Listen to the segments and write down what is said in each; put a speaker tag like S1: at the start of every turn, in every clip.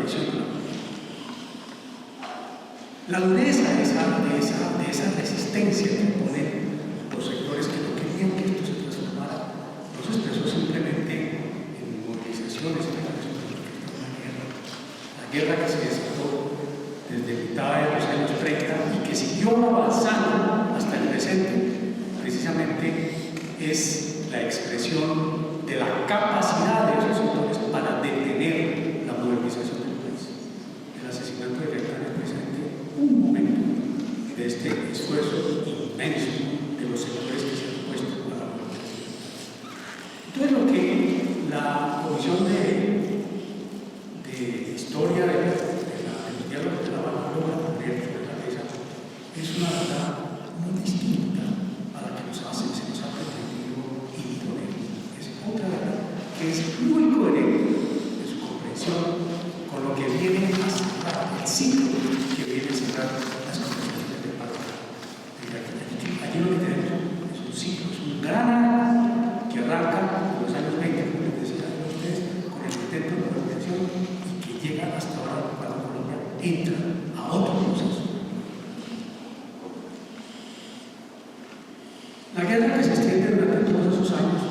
S1: prohibición de la dureza de esa resistencia que ponen los sectores que no querían que esto se transformara, no se expresó simplemente en movilizaciones, la guerra que se desató desde mitad de los años 30 y que siguió avanzando hasta el presente, precisamente es la expresión de la capacidad de esos sectores para detener la movilización del país. El asesinato de Gaitán es precisamente un momento de este esfuerzo inmenso de los sectores que se han puesto para la movilización. Entonces, lo que la Comisión de Historia del diálogo de La Habana logra poner sobre la mesa es una verdad muy distinta a la que se nos ha pretendido imponer. Es otra verdad que es muy coherente en su comprensión con lo que viene a cerrar el ciclo que viene a cerrar las conversaciones del Parlamento. Allí lo que tenemos es un ciclo, es un gran arco que arranca en los años 20, como les decía a ustedes, con el intento de modernización y que llega hasta ahora cuando Colombia entra a otro proceso. La guerra que se extiende durante todos esos años,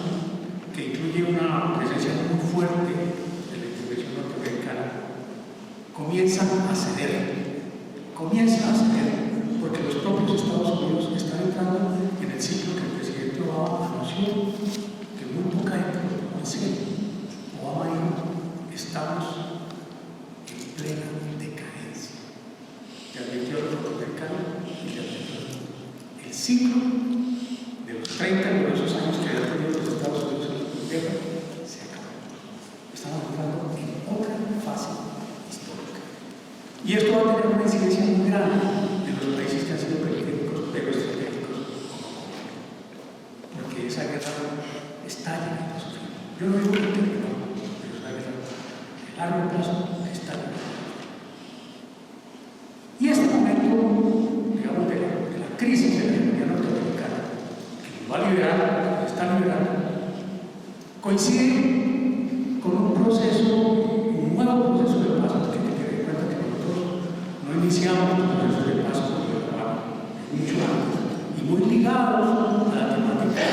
S1: que incluye una presencia muy fuerte de la intervención norteamericana, comienza a ceder, porque los propios Estados Unidos están entrando en el ciclo que el presidente Obama anunció, que muy poca gente lo tomó en serio. Obama dijo: estamos en plena decadencia. Le advirtió a los norteamericanos y le advirtió el ciclo de los 30 numerosos años que han tenido los Estados Unidos en la guerra se acabó. Estamos entrando en otra fase histórica. Y esto va a tener una incidencia muy grande en los países que han sido periféricos, pero estratégicos, porque esa guerra está llegando a su fin. Yo no digo que terminó, pero esa guerra a largo plazo está llegando a su fin. Y este momento, digamos, de la crisis de la economía norteamericana, que nos va a liberar, que nos está liberando, coincide con un nuevo proceso de paz, que hay que tener en cuenta que nosotros no iniciamos un proceso de paz con el Obama mucho antes y muy ligados a la temática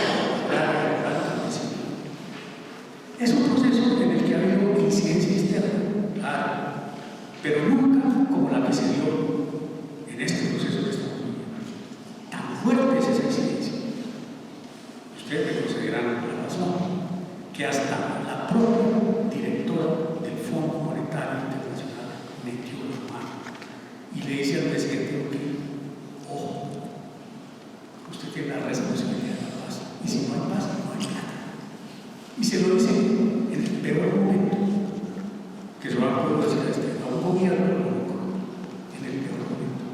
S1: de la transición. Es un proceso en el que ha habido incidencia externa, claro, pero nunca como la que se dio en este proceso que estamos viviendo. Tan fuerte es esa incidencia. Ustedes me concederán la razón que hasta la propia directora del Fondo Monetario Internacional metió la mano y le dice al presidente Duque: ojo, usted tiene la responsabilidad de la paz, y si no hay paz, no hay nada. Y se lo dice en el peor momento que se va a poder decir a un gobierno en el peor momento,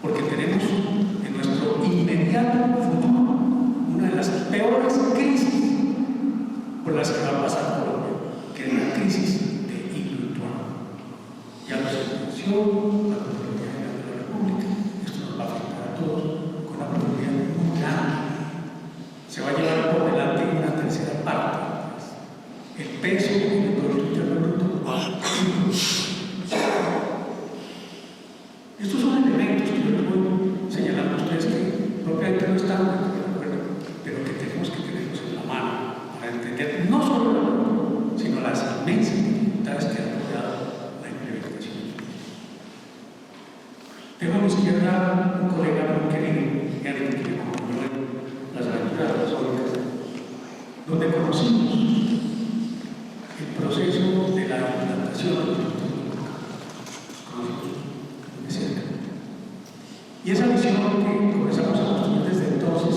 S1: porque tenemos en nuestro inmediato futuro una de las peores crisis por las que va a pasar Colombia, que es la crisis de Hidroituango. Ya lo sentenció la Procuraduría General de la República. Esto nos va a afectar a todos con una probabilidad muy grande. Se va a llevar por delante una tercera parte. El peso del Producto Interno Bruto. Estos son elementos que yo les voy señalando a ustedes que propiamente no están de acuerdo, pero que tenemos que tenerlos en la mano para entender no solo la Europa, sino las inmensas dificultades que han rodeado la implementación. Tengo a mi izquierda un colega muy querido, Henry, que me acompañó en las aventuras de las Óricas, donde conocimos el proceso de la implantación de los muy de cerca. Y esa visión que comenzamos a construir desde entonces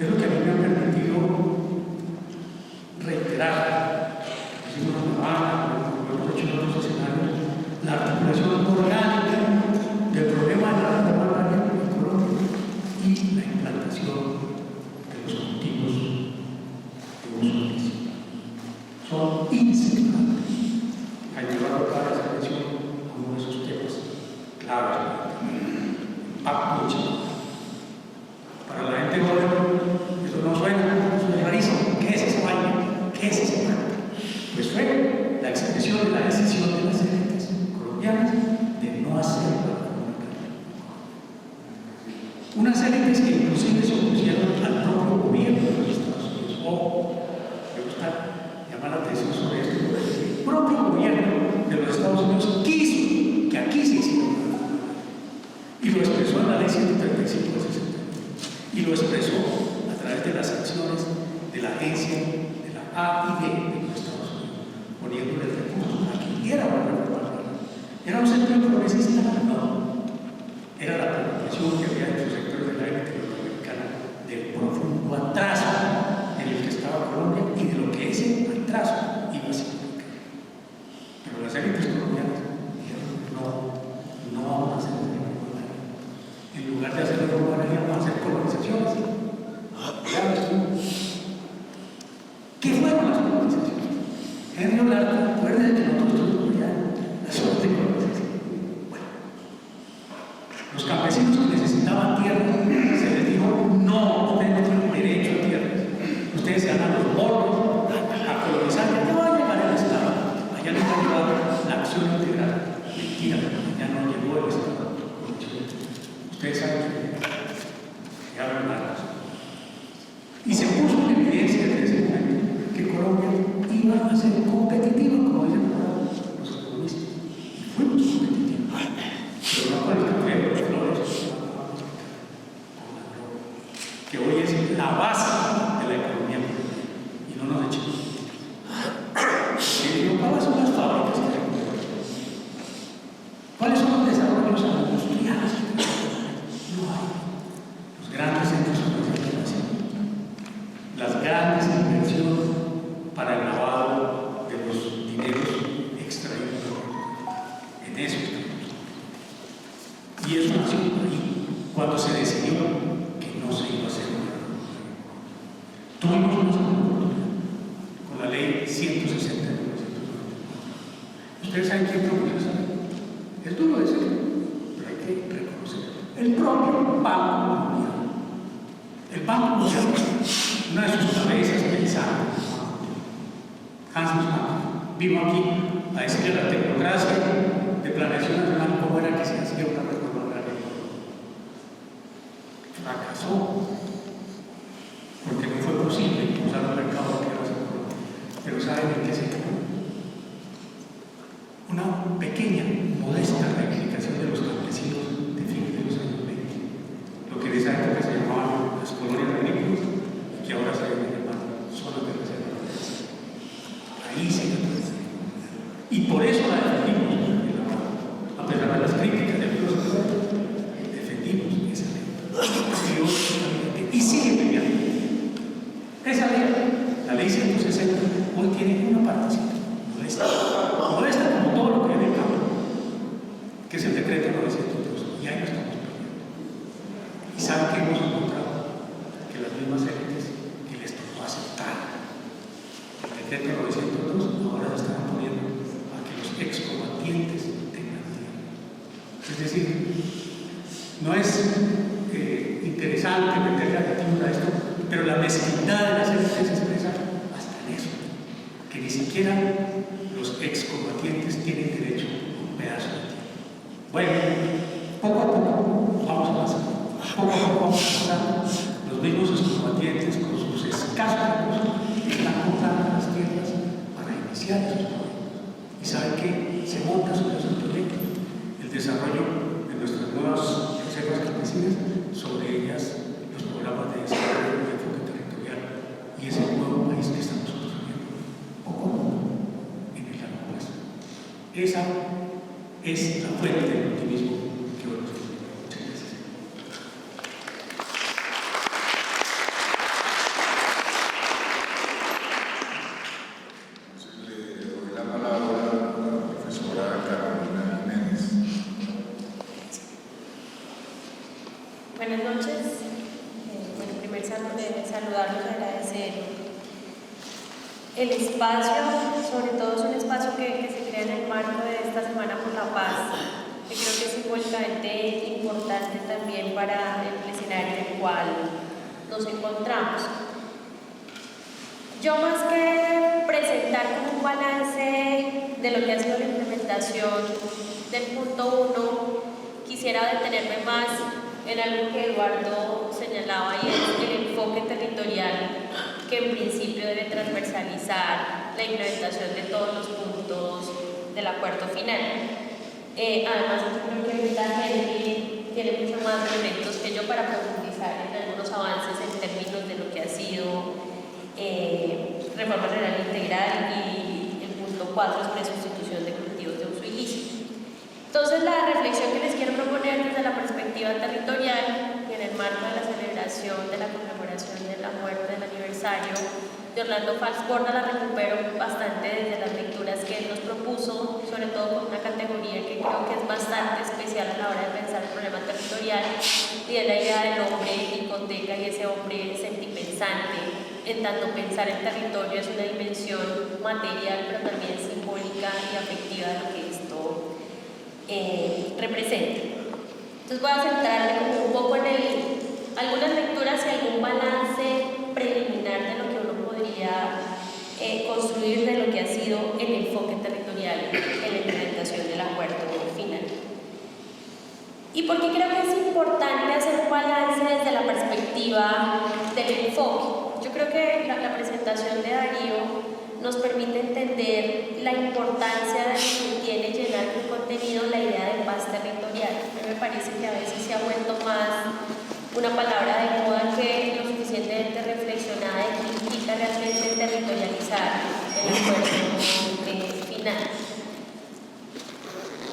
S1: es lo que a mí me ha permitido reiterar, hicimos una Habana, como hemos hecho en otros escenarios, la articulación orgánica del problema de la reforma agraria en Colombia y la implantación de los cultivos de uso agrícola. Son inseparables. Hay que colocar esa atención a uno de esos temas claves. Impacto chico. Para la gente joven, eso no suena, eso es 135 del 60. Y lo expresó a través de las acciones de la agencia de la AID de los Estados Unidos, poniéndole recursos aquí. Era una reforma. ¿Era un sentido progresista? No. Era la preocupación que había en los sectores de la élite norteamericana del profundo atraso en el que estaba Colombia y de lo que ese atraso iba a significar. Pero las élites colombianas dijeron: no vamos a hacer reforma agraria. En lugar de hacer reforma agraria, vamos a hacer colonizaciones. ¿Qué fueron las colonizaciones? Henry Olarte, acuérdense que nosotros estuvimos ya las obras de colonización. Bueno, los campesinos que necesitaban tierra, se les dijo: no, ustedes no tienen derecho a tierra. Ustedes se van a los morros a colonizar. Ya no va a llegar el Estado. Allá les va a llevar la acción integral. Mentira, ya no llegó el Estado. Ustedes saben que hablan mal. Y se puso en evidencia desde ese momento que Colombia iba a ser competitiva, como dicen los economistas. Y fuimos competitivos. Pero no con el café, con las flores, con la droga, que hoy es la base de la economía colombiana. Y no nos echemos. ¿Cuáles son las fábricas que tenemos? ¿Cuáles son los desarrollos industriales? No hay. Los grandes centros comerciales, las grandes inversiones para el lavado de los dineros extraídos en eso estamos. Y eso nació ahí, cuando se decidió que no se iba a hacer una reforma. Tuvimos una oportunidad con la ley 160 de 1994. Ustedes saben quién propuso esa ley. Es duro decirlo, pero hay que reconocerlo. El propio Banco Mundial. El Banco Mundial, una de sus cabezas pensantes, Hans Mack, vino aquí a decirle a la tecnocracia de planeación nacional cómo era que se hacía una reforma agraria. Fracasó, porque no fue posible usar un mercado que era seguro. Pero ¿saben en qué se quedó? Una pequeña, modesta reivindicación de los campesinos de fines de los años 20, lo que en esa época se llamaban las colonias agrícolas, que ahora se deben llamar zonas de reserva. Ahí se quedó. Y por eso la defendimos, a pesar de las críticas de los expertos, defendimos esa ley. Y sigue peleando. Esa ley, la ley 160, hoy tiene una partecita modesta como todo lo que hay en el campo, que es el decreto 902, y ahí lo estamos peleando. Y saben que hemos encontrado que las mismas élites que les tocó aceptar el decreto 902 ahora se están poniendo a que los excombatientes tengan tierra. Es decir, no es interesante meterle aditivos a esto, pero la mezquindad de las élites se expresa hasta en eso, que ni siquiera los excombatientes tienen derecho a un pedazo de tierra. Bueno, poco a poco vamos avanzando. Poco a poco vamos avanzando. Los mismos excombatientes con sus escasos recursos están comprando las tierras para iniciar esos proyectos. Y saben que se monta sobre esos proyectos el desarrollo de nuestras nuevas reservas campesinas, sobre ellas los programas de desarrollo y enfoque territorial, y ese nuevo país que estamos construyendo poco a poco en el largo plazo. Esa es la fuente del optimismo que hoy nos tiene. Muchas gracias.
S2: Le doy la palabra a la profesora Carolina Jiménez.
S3: Buenas noches. Bueno, primero saludarlos y agradecer el espacio, sobre todo es un espacio que se crea en el marco de esta Semana por la Paz, que creo que es simbólicamente importante también para el escenario en el cual nos encontramos. Yo, más que presentar como un balance de lo que ha sido la implementación del punto 1, quisiera detenerme más en algo que Eduardo señalaba, y es el enfoque territorial que en principio debe transversalizar la implementación de todos los puntos del acuerdo final. Además, creo que ahorita Henry tiene mucho más elementos que yo para profundizar en algunos avances en términos de lo que ha sido reforma general integral y el punto 4 es la sustitución de cultivos de uso ilícito. Entonces, la reflexión que les quiero proponer desde la perspectiva territorial y en el marco de la celebración de la conmemoración de la muerte del aniversario de Orlando Fals Borda la recupero bastante desde las lecturas que él nos propuso, sobre todo con una categoría que creo que es bastante especial a la hora de pensar el problema territorial y de la idea del hombre hipoteca y ese hombre sentipensante, en tanto pensar el territorio es una dimensión material pero también simbólica y afectiva de lo que esto representa. Entonces voy a centrarme como un poco en algunas lecturas y algún balance preliminar de lo que uno podría construir de lo que ha sido el enfoque territorial en la implementación del acuerdo final. ¿Y por qué creo que es importante hacer un balance desde la perspectiva del enfoque? Yo creo que la presentación de Darío nos permite entender la importancia de que tiene llenar de contenido la idea de paz territorial. A mí me parece que a veces se ha vuelto más una palabra de moda que lo suficientemente reflexionada de qué implica realmente territorializar el acuerdo final.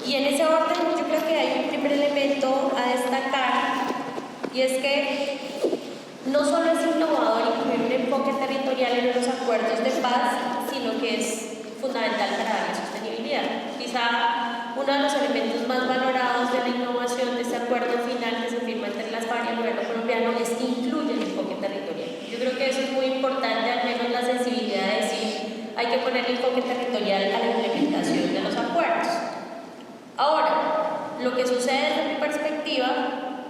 S3: Y en ese orden yo creo que hay un primer elemento a destacar y es que no solo es innovador incluir un enfoque territorial en los acuerdos de paz, sino que es fundamental para la sostenibilidad. Quizá uno de los elementos más valorados de la innovación de este acuerdo final que se firma entre las partes del gobierno colombiano es que incluye el enfoque territorial. Yo creo que eso es muy importante, al menos la sensibilidad de decir hay que poner el enfoque territorial a la implementación de los acuerdos. Ahora, lo que sucede desde mi perspectiva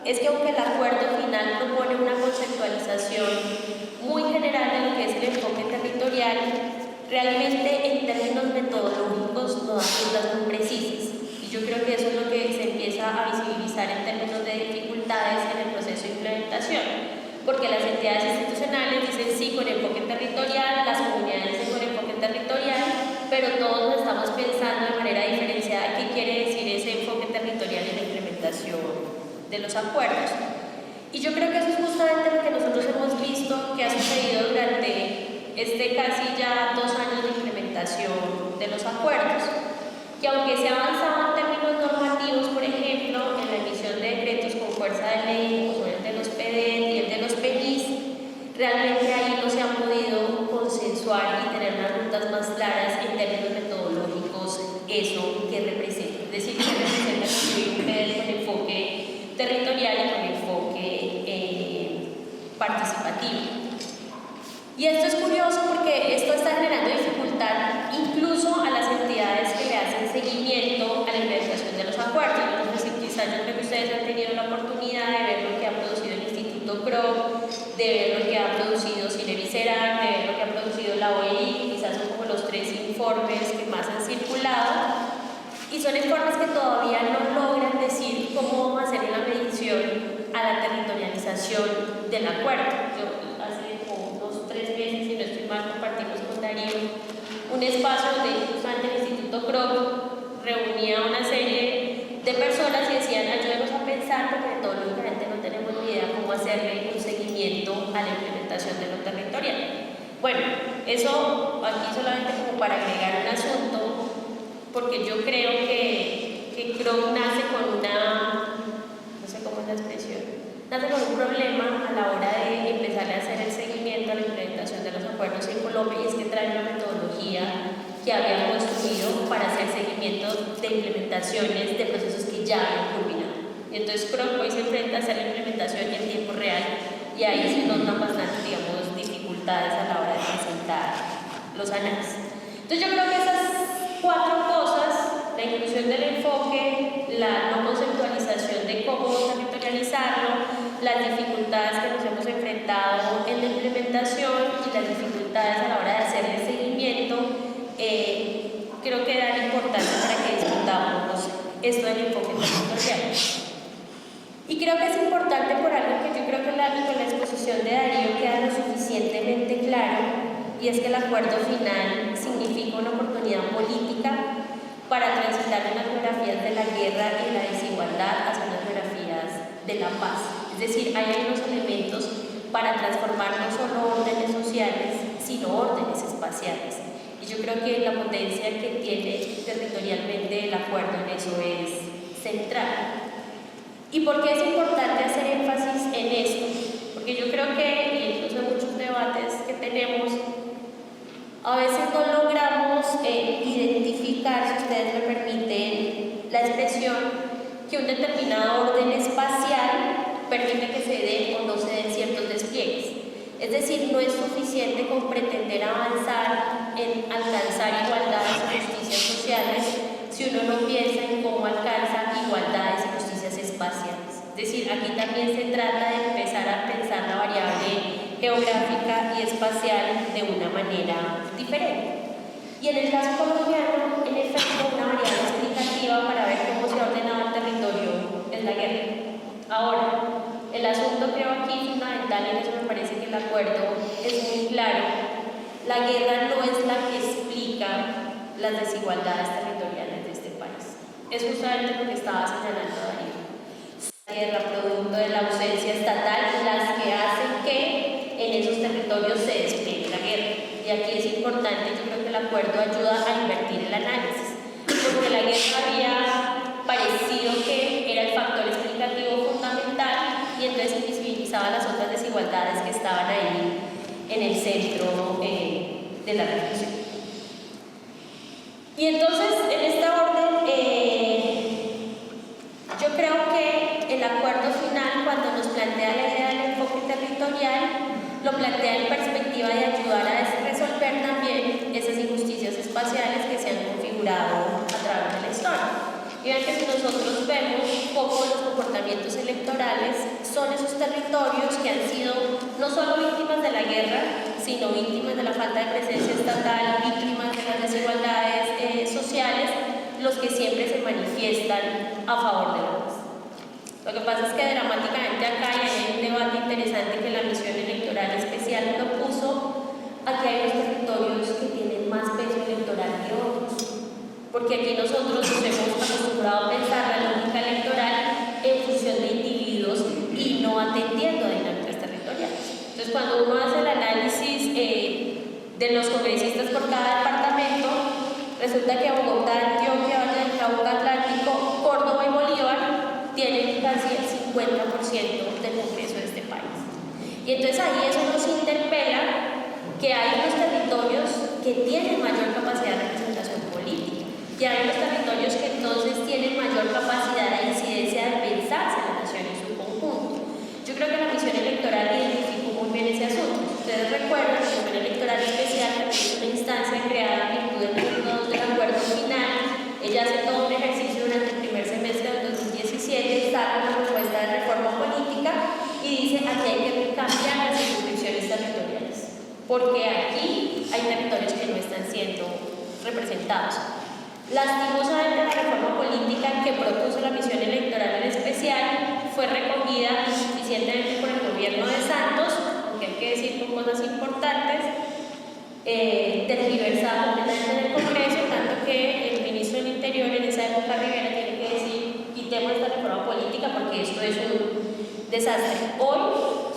S3: es que aunque el acuerdo final propone una conceptualización muy general de lo que es el enfoque territorial, realmente en términos metodológicos no da cifras muy precisas. Y yo creo que eso es lo que se empieza a visibilizar en términos de dificultades en el proceso de implementación. Porque las entidades institucionales dicen sí con enfoque territorial, las comunidades dicen con enfoque territorial, pero todos estamos pensando de manera diferenciada qué quiere decir ese enfoque territorial en la implementación de los acuerdos. Y yo creo que eso es justamente lo que nosotros hemos visto que ha sucedido durante casi ya 2 años de implementación de los acuerdos, que aunque se ha avanzado en términos normativos, por ejemplo, en la emisión de decretos con fuerza de ley, como son el de los PDET y el de los PENIS, realmente ahí no se ha podido consensuar y tener unas rutas más claras en términos metodológicos eso que representa. Es decir, que representa construir un PDET con enfoque territorial y con enfoque participativo. Y esto es curioso porque esto está generando dificultad incluso a las entidades que le hacen seguimiento a la implementación de los acuerdos. Entonces, quizás yo creo que ustedes han tenido la oportunidad de ver lo que ha producido el Instituto CROC, de ver lo que ha producido Cinevisera, de ver lo que ha producido la OEI, quizás son como los 3 informes que más han circulado. Y son informes que todavía no logran decir cómo vamos a hacer una medición a la territorialización del acuerdo. Yo hace como 2 o 3 meses, si no estoy mal, compartimos con Darío un espacio donde justamente el Instituto CROC reunía a una serie de personas y decían ayúdenos a pensar porque metodológicamente no tenemos ni idea cómo hacerle un seguimiento a la implementación de lo territorial. Bueno, eso aquí solamente como para agregar un asunto, porque yo creo que CROC nace con no sé cómo es la expresión, nace con un problema a la hora de empezar a hacer el seguimiento a la implementación de los acuerdos en Colombia, y es que trae una metodología que había construido para hacer seguimiento de implementaciones de procesos que ya habían culminado. Y entonces CROC hoy se enfrenta a hacer la implementación en tiempo real y ahí se notan bastantes, digamos, dificultades a la hora de presentar los análisis. Entonces yo creo que esas 4 cosas, la inclusión del enfoque, la no conceptualización de cómo territorializarlo, las dificultades que nos hemos enfrentado en la implementación y las dificultades a la hora de hacerle seguimiento, creo que dan importancia para que discutamos esto del enfoque territorial. Y creo que es importante por algo que yo creo que con la exposición de Darío queda lo suficientemente claro, y es que el acuerdo final significa una oportunidad política para transitar de las geografías de la guerra y la desigualdad hacia unas geografías de la paz. Es decir, hay unos elementos para transformar no solo órdenes sociales, sino órdenes espaciales. Y yo creo que la potencia que tiene territorialmente el acuerdo en eso es central. ¿Y por qué es importante hacer énfasis en esto? Porque yo creo que, incluso en muchos debates que tenemos, a veces no logramos identificar, si ustedes me permiten la expresión, que un determinado orden espacial permite que se den o no se den ciertos despliegues. Es decir, no es suficiente con pretender avanzar en alcanzar igualdades y justicias sociales si uno no piensa en cómo alcanza igualdades y justicias espaciales. Es decir, aquí también se trata de empezar a pensar la variable geográfica y espacial de una manera diferente. Y en el caso colombiano, en efecto, una variable explicativa para ver cómo se ha ordenado el territorio es la guerra. Ahora, el asunto creo aquí fundamental, y en eso me parece que el acuerdo es muy claro, la guerra no es la que explica las desigualdades territoriales de este país. Es justamente lo que estaba señalando Darío. La guerra producto de la ausencia estatal, las que hacen que en esos territorios se despliegue la guerra. Y aquí es importante, yo creo que el acuerdo ayuda a invertir el análisis, porque la guerra había parecido que era el factor explicativo fundamental y entonces invisibilizaba las otras desigualdades que estaban ahí en el centro de la reflexión. Y entonces, en esta orden, yo creo que el acuerdo final, cuando nos plantea la idea del enfoque territorial, lo plantea en perspectiva de ayudar a resolver también esas injusticias espaciales que se han configurado a través de la historia. Y vean que si nosotros vemos un poco los comportamientos electorales, son esos territorios que han sido no solo víctimas de la guerra, sino víctimas de la falta de presencia estatal, víctimas de las desigualdades sociales, los que siempre se manifiestan a favor de la paz. Lo que pasa es que dramáticamente acá hay un debate interesante que la misión electoral especial propuso. Aquí hay los territorios que tienen más peso electoral que otros, porque aquí nosotros nos hemos acostumbrado a pensar la lógica electoral en función de individuos y no atendiendo a dinámicas territoriales. Entonces, cuando uno hace el análisis de los congresistas por cada departamento, resulta que Bogotá, Antioquia, Valle del Cauca, Atlántico, Córdoba y Bolívar tienen casi el 50% del Congreso de este país. Y entonces ahí eso nos interpela que hay unos territorios que tienen mayor capacidad de representación política, que hay unos territorios que entonces tienen mayor capacidad de incidencia de pensarse la nación en su conjunto. Yo creo que la misión electoral identificó muy bien ese asunto. Ustedes recuerdan que la misión electoral especial es una instancia creada en virtud del punto 2 del acuerdo final. Ella hace todo un ejercicio durante el primer semestre del 2017, saca una propuesta de reforma política y dice aquí hay que cambiar las circunscripciones territoriales, porque aquí hay territorios que no están siendo representados. Lastimosamente, la reforma política que propuso la misión electoral en especial fue recogida insuficientemente por el gobierno de Santos, aunque hay que decir con cosas importantes, tergiversada completamente en el Congreso, tanto que el ministro del Interior en esa época, Rivera, tiene que decir: quitemos esta reforma política porque esto es un desastre. Hoy,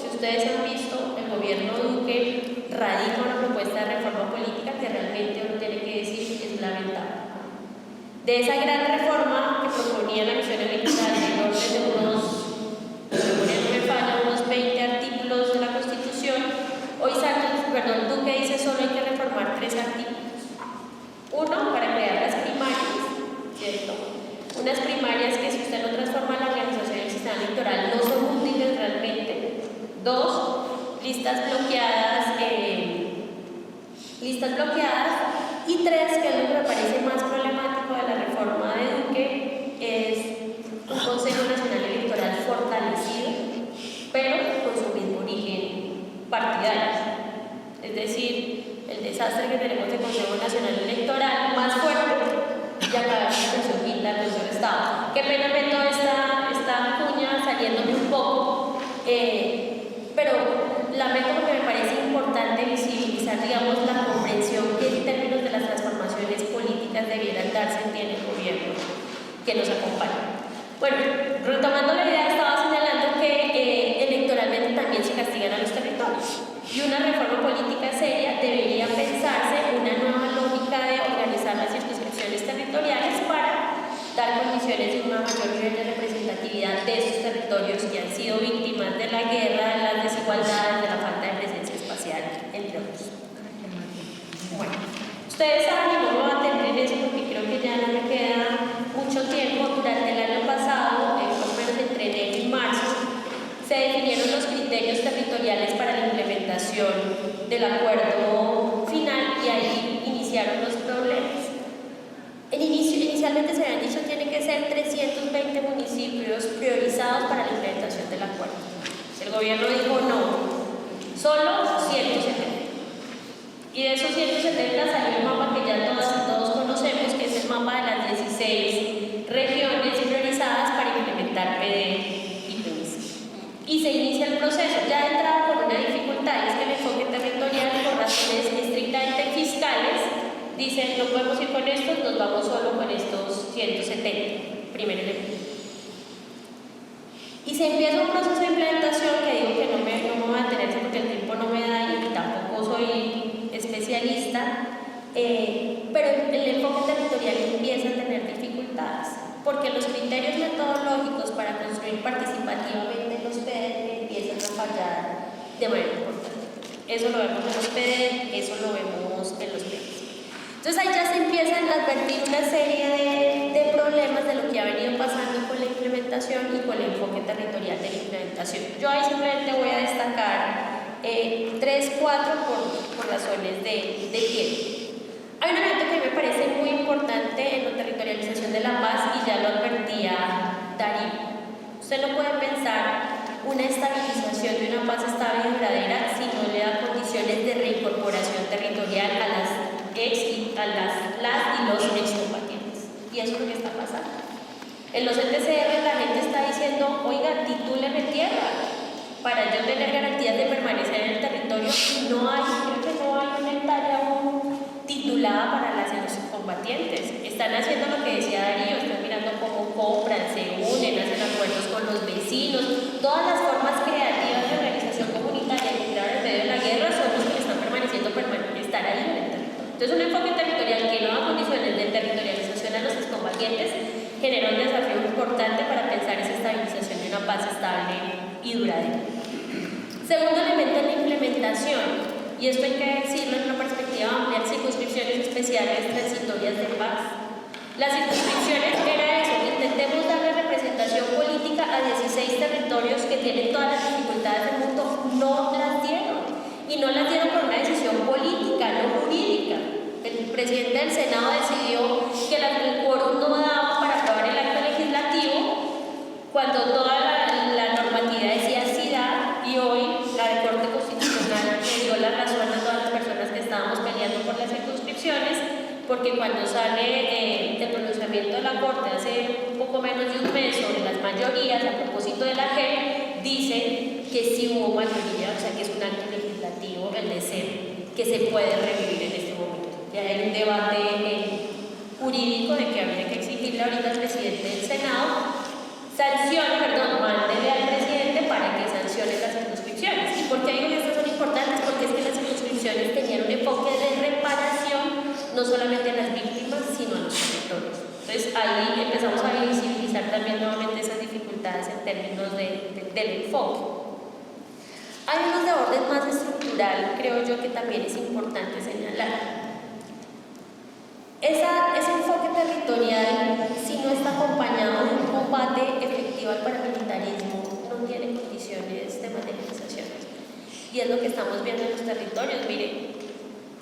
S3: si ustedes han visto, el gobierno Duque radica una propuesta de reforma política que realmente uno tiene que decir es lamentable. De esa gran reforma que proponía la misión electoral en orden de unos 20 artículos de la Constitución, hoy Duque dice solo hay que reformar 3 artículos. Uno, para crear las primarias, ¿cierto? Unas primarias que, si usted no transforma la organización del sistema electoral, no son útiles realmente. 2, listas bloqueadas. Y 3, que es lo que me parece más problemático de la reforma de Duque, es un Consejo Nacional Electoral fortalecido, pero con su mismo origen partidario. Es decir, el desastre que tenemos del Consejo Nacional Electoral más fuerte ya acaba de surgir la Consejo de Estado. Qué pena meto esta cuña saliéndome un poco, pero la meto porque me parece importante visibilizar, digamos, la comprensión que en términos de las transformaciones políticas debieran darse en el gobierno que nos acompaña. Bueno, retomando la idea, estaba señalando a los territorios. Y una reforma política seria debería pensarse una nueva lógica de organizar las circunscripciones territoriales para dar condiciones de una mayor nivel de representatividad de esos territorios que han sido víctimas de la guerra, de las desigualdades, de la falta de presencia espacial, entre otros. Bueno, ustedes saben, y no me voy a atender en eso porque creo que ya no me queda mucho tiempo. Durante el año pasado, más o menos entre enero y marzo, se definieron los criterios territoriales para la implementación del acuerdo final y ahí iniciaron los problemas. Inicialmente se habían dicho que tienen que ser 320 municipios priorizados para la implementación del acuerdo. El gobierno dijo no, solo 170. Y de esos 170 salió el mapa que ya todas y todos conocemos, que es el mapa de las 16 regiones priorizadas para implementar PD y PEMIS. Y se inicia el proceso, ya de entrada con una dificultad, y es que el enfoque territorial, por razones estrictamente fiscales, dicen no podemos ir con estos, nos vamos solo con estos 170, primer elemento. Y se empieza un proceso de implementación que digo que no me voy a tener porque el tiempo no me da y tampoco soy especialista, pero el enfoque territorial empieza a tener dificultades, porque los criterios metodológicos para construir participativamente los PED empiezan a fallar de manera importante. Eso lo vemos en los PED, eso lo vemos en los PED. Entonces ahí ya se empiezan a advertir una serie de problemas de lo que ha venido pasando con la implementación y con el enfoque territorial de la implementación. Yo ahí simplemente voy a destacar 3, 4 por razones de tiempo. Hay un elemento que me parece muy importante en la territorialización de la paz y ya lo advertía Darío. Usted no puede pensar una estabilización de una paz estable y duradera si no le da condiciones de reincorporación territorial a las y los excombatientes. Y eso es lo que está pasando. En los ETCR la gente está diciendo, oiga, titúleme tierra para yo tener garantías de permanecer en el territorio. Y no hay, creo que no hay una hectárea aún titulada para los excombatientes. Están haciendo lo que decía Darío, están mirando cómo compran, se unen, hacen acuerdos con los vecinos. Todas las formas creativas de organización comunitaria que crearon en medio de la guerra son los que están permaneciendo, estar ahí en el territorio. Entonces, un enfoque territorial que no da condiciones de territorialización a los excombatientes genera un desafío importante para pensar esa estabilización de una paz estable y duradera. Segundo elemento es la implementación, y esto hay que decirlo en una perspectiva amplia, circunscripciones especiales transitorias de paz. Las circunscripciones era eso, intentemos darle representación política a 16 territorios que tienen todas las dificultades del mundo, no las dieron. Y no las dieron por una decisión política, no jurídica. El presidente del Senado decidió que el quórum no daba para aprobar el acto legislativo cuando toda la normatividad decía sí da, y hoy la Corte Constitucional le dio la razón a todas las personas que estábamos peleando por las circunscripciones, porque cuando sale el pronunciamiento de la Corte hace un poco menos de un mes sobre las mayorías a propósito de la JEP, dice que sí hubo mayoría, o sea que es un acto legislativo el de ser, que se puede revivir en este momento. Ya hay un debate jurídico de que habría que exigirle ahorita al presidente del Senado mándele al presidente para que sancione las circunscripciones. ¿Y por qué digo que estas son importantes? Porque es que las circunscripciones tenían un enfoque de reparación no solamente a las víctimas, sino a los territorios. Entonces ahí empezamos a visibilizar también nuevamente esas dificultades en términos del enfoque. Hay unos de orden más estructural, creo yo, que también es importante señalar. Ese enfoque territorial, si no está acompañado de un combate efectivo al paramilitarismo, no tiene condiciones de materialización. Y es lo que estamos viendo en los territorios. Miren,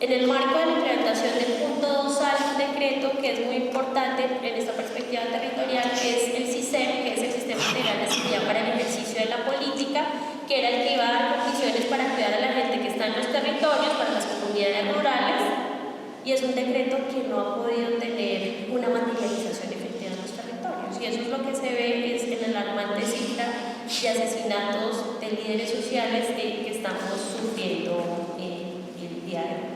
S3: en el marco de la implementación del punto 2 hay un decreto que es muy importante en esta perspectiva territorial, que es el SISEM, que es el Sistema Integral de Seguridad para el Ejercicio de la Política, que era el que iba a dar condiciones para cuidar a la gente que está en los territorios, para las comunidades rurales, y es un decreto que no ha podido tener una materialización efectiva en los territorios. Y eso es lo que se ve es en la alarmante cifra de asesinatos de líderes sociales que estamos sufriendo el día de hoy.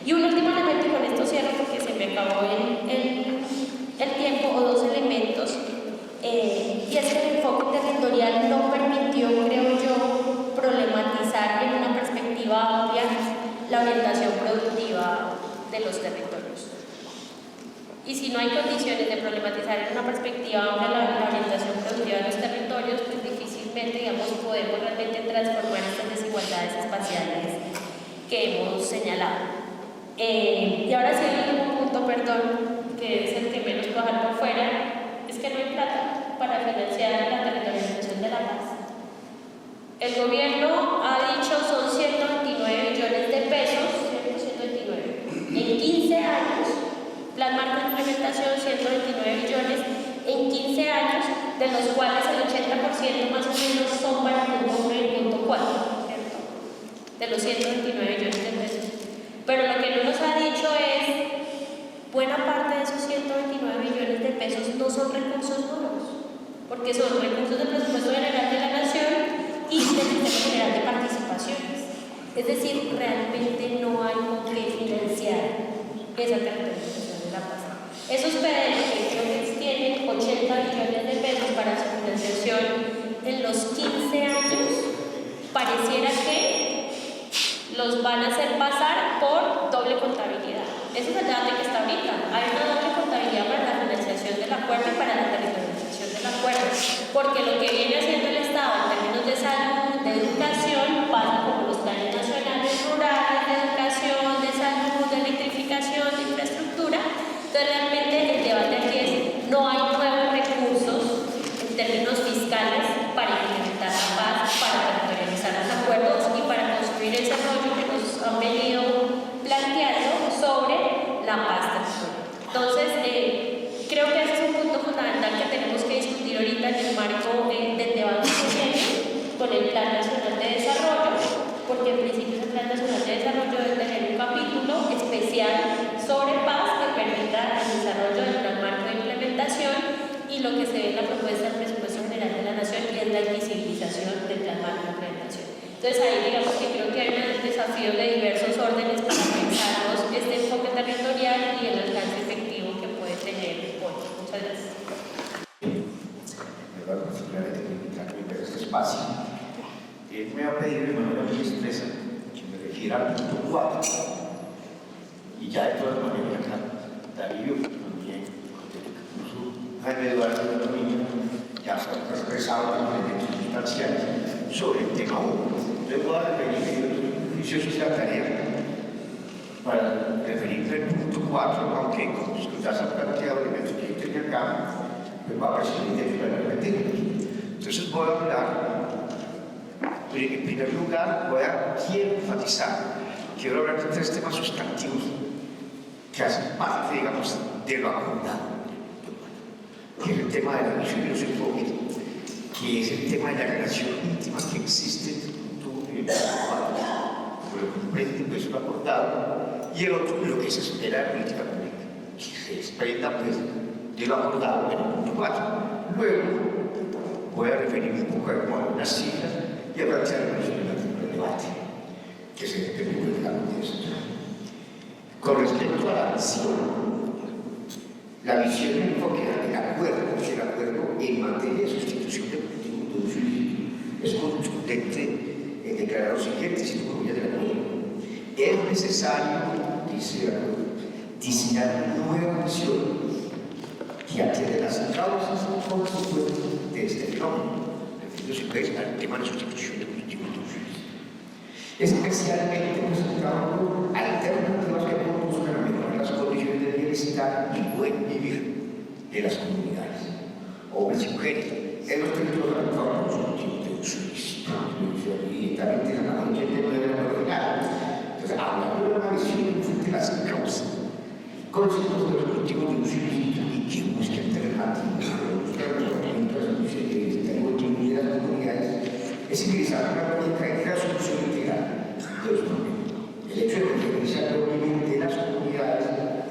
S3: Y un último elemento, y con esto cierro porque se me acabó el tiempo, o dos elementos, y es que el enfoque territorial no permitió, creo yo, problematizar los territorios. Y si no hay condiciones de problematizar en una perspectiva amplia la orientación productiva de los territorios, pues difícilmente, digamos, podemos realmente transformar estas desigualdades espaciales que hemos señalado. Y ahora sí hay un punto, perdón, que es el que menos puedo dejar por fuera, es que no hay plata para financiar la territorialización de la paz. El gobierno ha dicho son 129 millones de pesos, 129, en 15 años. Plan marco de implementación, 129 millones en 15 años, de los cuales el 80% más o menos son para el punto 1 y el punto 4, ¿cierto? De los 129 millones de pesos. Pero lo que no nos ha dicho es, buena parte de esos 129 millones de pesos no son recursos nuevos, porque son recursos del presupuesto general de la Nación y del sistema general de participaciones. Es decir, realmente no hay con qué financiar esa territorialización. Esos PDL que creo que tienen 80 millones de pesos para su financiación en los 15 años, pareciera que los van a hacer pasar por doble contabilidad. Ese es el debate que está ahorita. Hay una doble contabilidad para la financiación del acuerdo y para la territorialización del acuerdo, porque lo que viene haciendo el Estado en términos de salud, de educación, pasa como los planes nacionales rurales de educación, de salud, de electrificación, de infraestructura. Entonces realmente el debate aquí es, no hay nuevos recursos en términos fiscales para implementar la paz, para territorializar los acuerdos y para construir ese rollo que nos han venido planteando sobre la paz territorial. Entonces, creo que ese es un punto fundamental que tenemos que discutir ahorita en el marco del debate que viene con el Plan Nacional de Desarrollo, porque en principio el Plan Nacional de Desarrollo debe tener un capítulo especial sobre paz que permita el desarrollo del plan marco de implementación y lo que se ve en la propuesta del presupuesto general de la Nación y es la invisibilización del plan marco de implementación. Entonces ahí digamos que creo que hay un desafío de diversos órdenes para pensarnos este enfoque territorial y el alcance efectivo que puede tener hoy. Muchas gracias.
S4: Este espacio. Él me ha pedido de manera muy expresa que me refiera al punto 4. Y ya de todas maneras acá, Darío también, incluso Jaime Eduardo de la Niña, ya se ha expresado en elementos sustanciales sobre el tema 1. Entonces voy a referirme, juicioso sea la tarea, para referirme al punto 4, aunque como ya se han planteado elementos que yo tenía acá, pues va a presentar para repetir. Entonces voy a hablar, en primer lugar, quiero enfatizar, quiero hablar de 3 temas sustantivos que hacen parte, digamos, de lo acordado, que es el tema de la visión y los enfoques, que es el tema de la relación íntima que existe entre el punto 1 y el punto 4, por lo que comprende pues, lo acordado, y el otro, lo que se espera de política pública, que se desprenda pues, de lo acordado en el punto 4. Luego, voy a referirme un poco a algunas cifras y a plantear el debate que se determinó en la contestación. Con respecto a la visión y el enfoque del acuerdo en materia de sustitución de cultivo de uso ilícito es contundente en declarar lo siguiente, si no comillas del acuerdo. Es necesario, dice el acuerdo, diseñar una nueva visión que atiende las causas consecuentes de este fenómeno, refiriéndose al tema de sustitución de cultivo de uso ilícito. Especialmente presentando alternativas que conduzcan a mejorar las condiciones de bienestar y buen vivir de las comunidades, hombres y mujeres, en los territorios afectados por los cultivos de uso ilícito. Y también la mayoría de la original. Entonces, hablando de una visión de las causas, conscientes de los cultivos de uso ilícito y que busquen alternativas para buscar los orientados de bienestar y buen vivir de las comunidades, es ingresar una práctica de solución integral de los problemas. El hecho de referirse al movimiento de las comunidades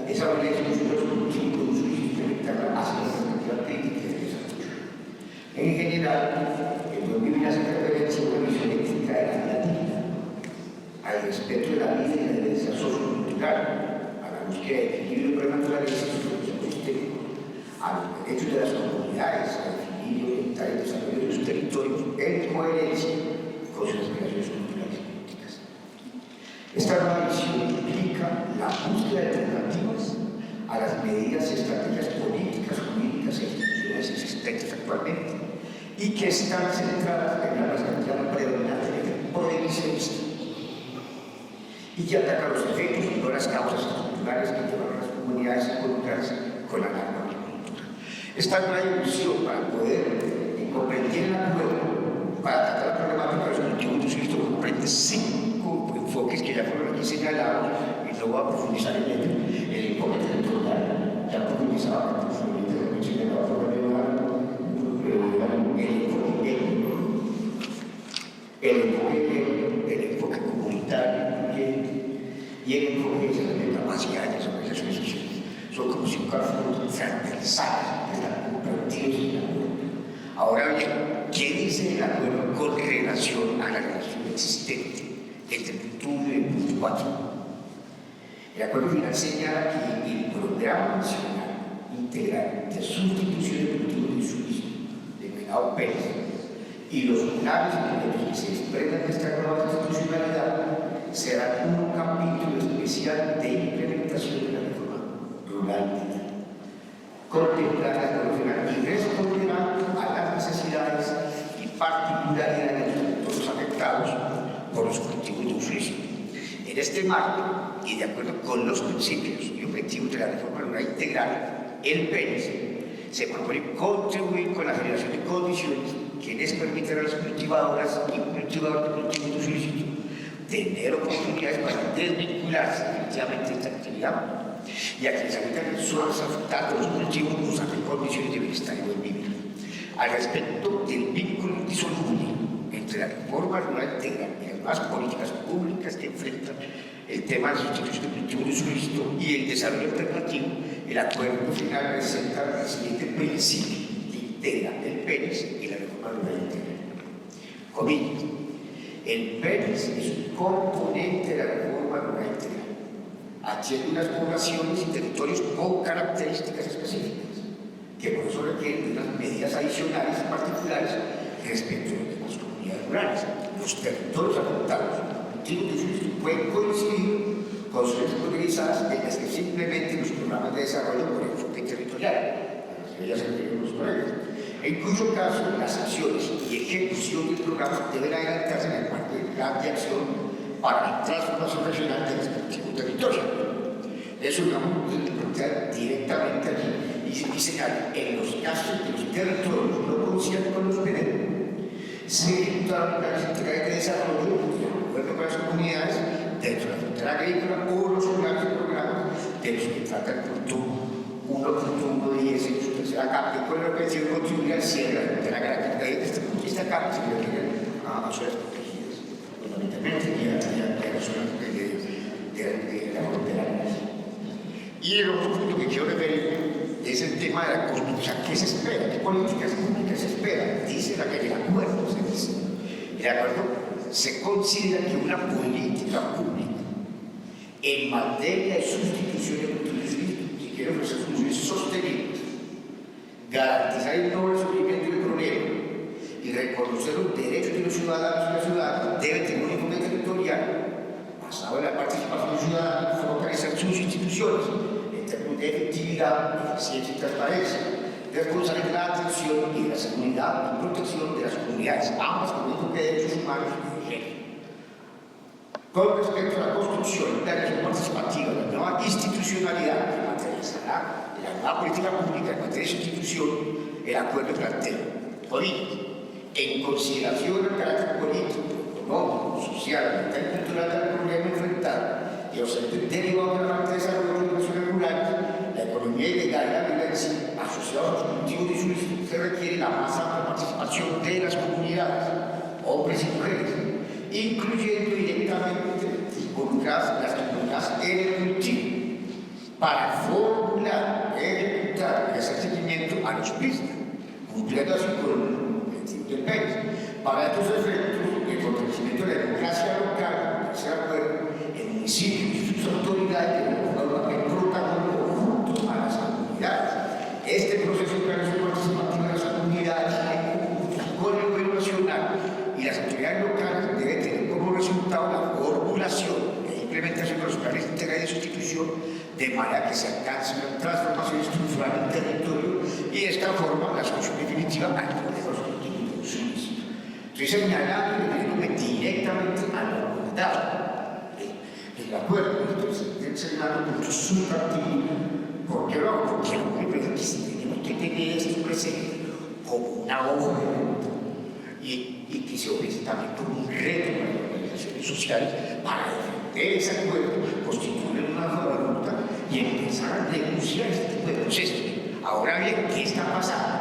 S4: es abrir la discusión de los cultivos de uso ilícito y implementarla hacia la perspectiva crítica de desarrollo. En general, el buen vivir hace referencia a una visión ética de la vida digna, al respeto de la vida y la diversidad sociocultural, a la búsqueda de equilibrio con la naturaleza y su ecosistema, a los derechos de las comunidades, al equilibrio oriental y desarrollo de sus territorios en coherencia con sus aspiraciones culturales y políticas. Esta nueva visión implica la búsqueda de alternativas a las medidas y estrategias políticas, jurídicas e institucionales existentes actualmente y que están centradas en la perspectiva predominantemente prohibicionista y que ataca los efectos y no las causas estructurales que llevan a las comunidades a involucrarse con la agricultura. Esta nueva evolución para poder comprender el acuerdo para tratar la problemática de los cultivos de uso comprende 5 enfoques que ya fueron aquí señalados y no voy a profundizar en ello. El enfoque territorial, ya profundizaba antes, lo señalaba por el enfoque comunitario y el enfoque de capacidad de las organizaciones sociales. Son como 5 asuntos transversales que están compartidos en el acuerdo. Ahora bien, ¿qué dice el acuerdo con relación a la relación existente entre el punto 1 y el punto 4? El acuerdo final señala que el Programa Nacional Integral de Sustitución de Cultivos de Suministro, denominado PENS, y los planes que se desprendan de esta nueva institucionalidad serán un capítulo especial de implementación de la reforma rural contempladas por el final y responderán a las necesidades y particularidades de los sectores afectados por los cultivos de uso ilícito. En este marco, y de acuerdo con los principios y objetivos de la reforma rural integral, el PENS se propone contribuir con la generación de condiciones que les permitan a las cultivadoras y cultivadores de cultivos de uso ilícito tener oportunidades para desvincularse definitivamente de esta actividad y a quienes habitan en zonas afectadas por los cultivos gozan de condiciones de bienestar y buen vivir. Al respecto del vínculo indisoluble entre la reforma rural integral y las nuevas políticas públicas que enfrentan el tema de la sustitución de cultivos de uso ilícito y el desarrollo alternativo, el acuerdo final presenta el siguiente principio que integra el PENS y la reforma rural integral. Comillas. El PENS es un componente de la reforma rural integral. Atiende unas poblaciones y territorios con características específicas, que por eso requieren unas medidas adicionales y particulares respecto a las comunidades rurales. Los territorios afectados pueden coincidir con zonas organizadas en las que simplemente los programas de desarrollo por enfoque territorial, a las que ya se refieren los colegas, en cuyo caso las acciones y ejecución del programa deben adelantarse en el marco del plan de acción para la transformación regional del respectivo territorio. Eso lo vamos a plantear directamente aquí y señala, en los casos que los territorios no coincidan con los PNR, se ejecutaron planes integrales de desarrollo de acuerdo con las comunidades dentro de la frontera agrícola o los planes de programas de los que trata el punto 1.1 en su tercera capa, con el objetivo de contribuir al cierre de la frontera agrícola. Desde el punto de vista capa se refiere a zonas protegidas, fundamentalmente, y a las zonas de la frontera. Y el otro punto que quiero referir es el tema de la constitución. ¿Qué se espera? ¿Qué políticas públicas se esperan? Dice el acuerdo, se dice. El acuerdo se considera que una política pública en materia de sustitución de cultivos ilícitos, si quiere ofrecer soluciones sostenibles, garantizar el no resolvimiento del problema y reconocer los derechos de los ciudadanos y las ciudadanas, debe tener un enfoque territorial basado en la participación ciudadana y fortalecer sus instituciones en términos de efectividad, eficiencia y transparencia, responsabilidad de la atención y de la seguridad y protección de las comunidades, ambas con un enfoque de derechos humanos y de género. Con respecto a la construcción de la relación participativa, la nueva institucionalidad que materializará la nueva política pública en materia de sustitución, el acuerdo plantea, en consideración del carácter político, económico, social, ambiental y cultural del problema enfrentado y los efectos derivados de la falta de desarrollo de las zonas rurales, la economía ilegal y la violencia asociados a los cultivos de uso ilícito, se requiere la más amplia participación de las comunidades, hombres y mujeres, incluyendo directamente involucradas las comunidades en el cultivo, para formular, ejecutar y hacer seguimiento a los pistas, cumpliendo así con el objetivo del PENS. Para estos efectos, el fortalecimiento de la democracia local, se acuerdo, el municipio y sus autoridades deben jugar un papel protagónico junto a las comunidades. Este proceso de organización participativa de las comunidades con el gobierno nacional y las autoridades locales debe tener como resultado la formulación e de manera que se alcance una transformación estructural del territorio y de esta forma la solución definitiva al problema de los ilícitos. Estoy señalando y refiriéndome directamente a la voluntad del acuerdo. Estoy señalando mucho sustantivo. ¿Por qué no? Porque me parece que si tenemos que tener esto presente como una hoja de ruta y que se ofrece también como un reto para las organizaciones sociales para defender ese acuerdo, constituir una hoja de ruta y empezar a denunciar este tipo de procesos. Ahora bien, ¿qué está pasando?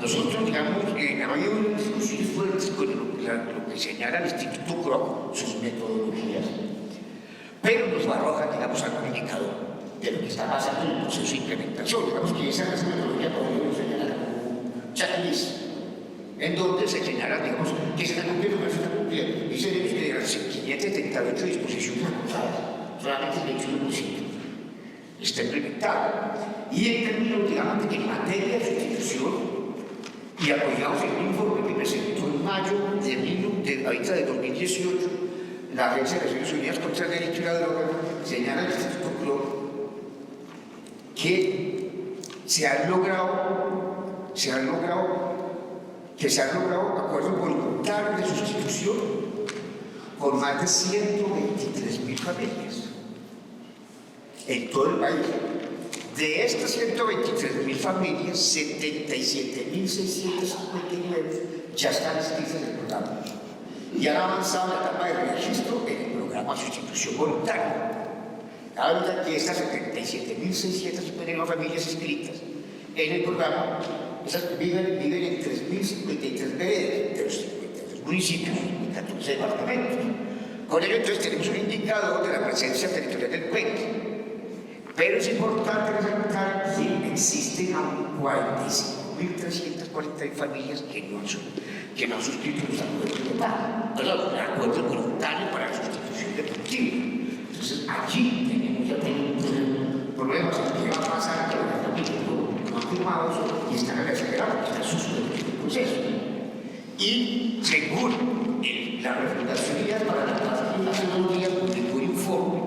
S4: Nosotros, digamos, ha habido discusiones fuertes con lo que señala el Instituto Kroc, sus metodologías, pero nos arroja, digamos, al comunicador de lo que está pasando en el proceso de implementación. Digamos que esa metodología podría señalar como checklist, en donde se señala, digamos, que se está cumpliendo, que se está cumpliendo. Dice que de las 578 disposiciones acordadas, solamente el 21% está implementado. Y en términos, digamos, de que en materia de sustitución, y apoyados en un informe que presentó en mayo de 2018, la Agencia de Naciones Unidas contra el Delito y la Droga señala al Instituto Kroc que se han logrado acuerdos voluntarios de sustitución con más de 123.000 familias en todo el país. De estas 123.000 familias, 77.659 ya están inscritas en el programa y han avanzado la etapa de registro en el programa de sustitución voluntaria. Habla que estas 77.659 familias inscritas en el programa, esas viven en 3.053 veredas de los 52 municipios y 14 departamentos. Con ello, entonces, tenemos un indicador de la presencia territorial del puente. Pero es importante resaltar que existen aún 45.340 familias que no han suscrito los acuerdos de paz, acuerdos voluntarios para la sustitución de cultivo. Entonces, allí tenemos ya problemas que va a pasar que las familias no han firmado eso y están acelerados, están suspendiendo el proceso. Y según la Refrendación para la Paz, hace 2 días publicó un informe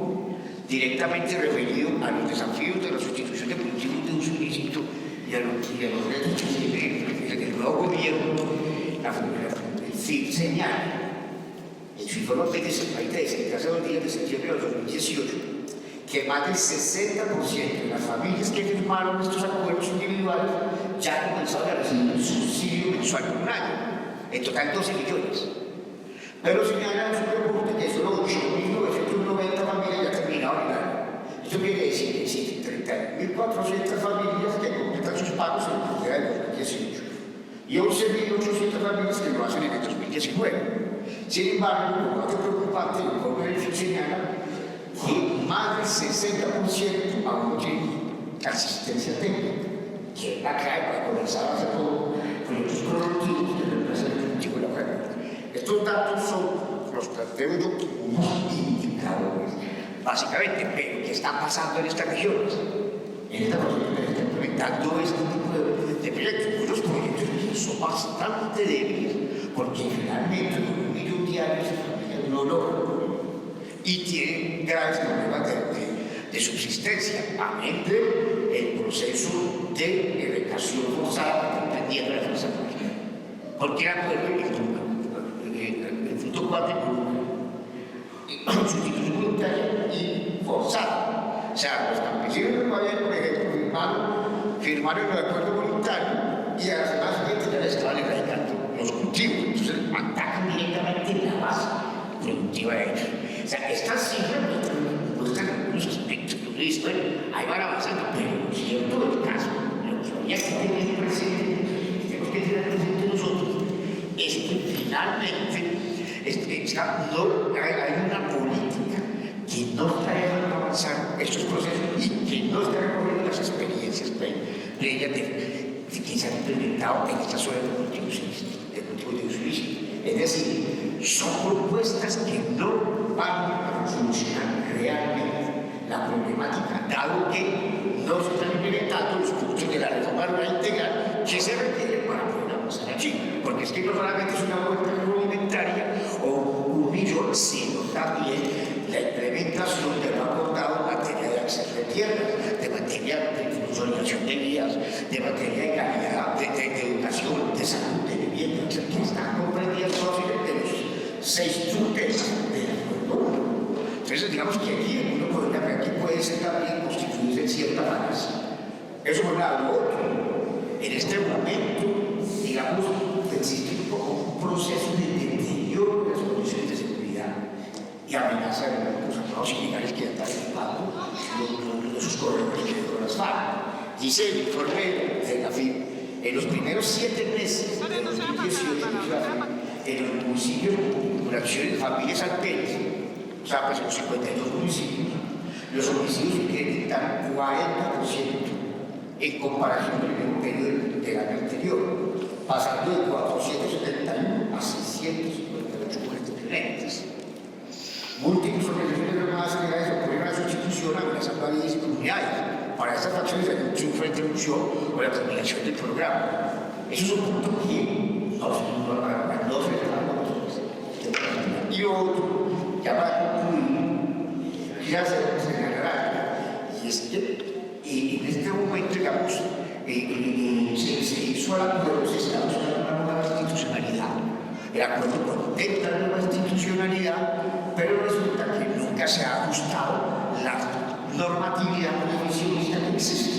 S4: directamente referido a los desafíos de la sustitución de cultivos de uso ilícito y a los retos que tiene el nuevo gobierno. El CID señala en su informe de hace 2 días de septiembre de 2018 que más del 60% de las familias que firmaron estos acuerdos individuales ya han comenzado a recibir un subsidio mensual por un año, en total 12 millones. Pero señalan en su reporte que solo 8.990 familias ya terminaron el año. Esto quiere decir que existen 30.400 familias que completan sus pagos en la primavera de 2018 y 11.800 familias que lo hacen en el 2019. Sin embargo, lo más preocupante, el informe del FIC señala que más del 60% aún no tiene asistencia técnica, que es la clave para comenzar a hacer todo con otros productivos que reemplazan el cultivo de la carne. Estos datos son los planteos de unos indicadores, básicamente, pero ¿qué está pasando en estas regiones? En esta región se está implementando este tipo de proyectos, unos proyectos que son bastante débiles, porque finalmente con 1 millón diarios de familias no logran y tienen graves problemas de subsistencia, amén del proceso de erradicación forzada que está pendiente de la fuerza pública. Porque era el fruto 4 sustitución voluntaria y forzada. O sea, los campesinos de Nueva York, por ejemplo, firmaron el acuerdo voluntario y a la semana siguiente ya les estaban erradicando los cultivos. Entonces atacan directamente la base productiva de ellos. O sea, estas cifras muestran algunos aspectos que uno dice, bueno, ahí van avanzando, pero lo cierto del caso, lo que había que tener presente, tenemos que tener presente nosotros, es que finalmente hay una política que no está dejando avanzar estos procesos y que no está recogiendo las experiencias previas de que se han implementado en esta zona de cultivos de uso ilícito. Es decir, son propuestas que no van a solucionar realmente la problemática, dado que no se están implementando los puntos de la reforma rural integral que se requieren para poder avanzar allí. Porque es que no solamente es una vuelta agroalimentaria o 1 millón, sino también la implementación de lo acordado en materia de acceso al tierras, de materia de consolidación de vías, de materia de calidad, de educación, de salud, de vivienda, que están comprendidas todos de los 6 subtemas del acuerdo. Entonces, digamos que aquí uno podría ver que puede ser también constituirse en cierta falacia. Eso por un lado. Lo otro, en este momento, digamos, existe un proceso de deterioro de las condiciones de seguridad y amenaza de los armados ilegales que están ocupando esos corredores que dejó las FARC. Dice el informe de la FIP, en los primeros 7 meses de 2018, en los municipios con acciones de familias alteras, o sea, pues los 52 municipios, los homicidios incrementan 40% en comparación con el mismo periodo del año anterior, pasando de 471 a 658 muertes violentas. Múltiples organizaciones armadas ilegales ocurrieron a su institución amenazando a vidas y comunidades. Para estas facciones hay un frente de lucha o la terminación del programa. Eso es un punto que no se le da a. Y lo otro, ya para concluir, ya se señalará, y es que en este momento, digamos, se hizo el acuerdo, se estableció una nueva institucionalidad. El acuerdo contempla la nueva institucionalidad, pero resulta que nunca se ha ajustado la normatividad prohibicionista que existe.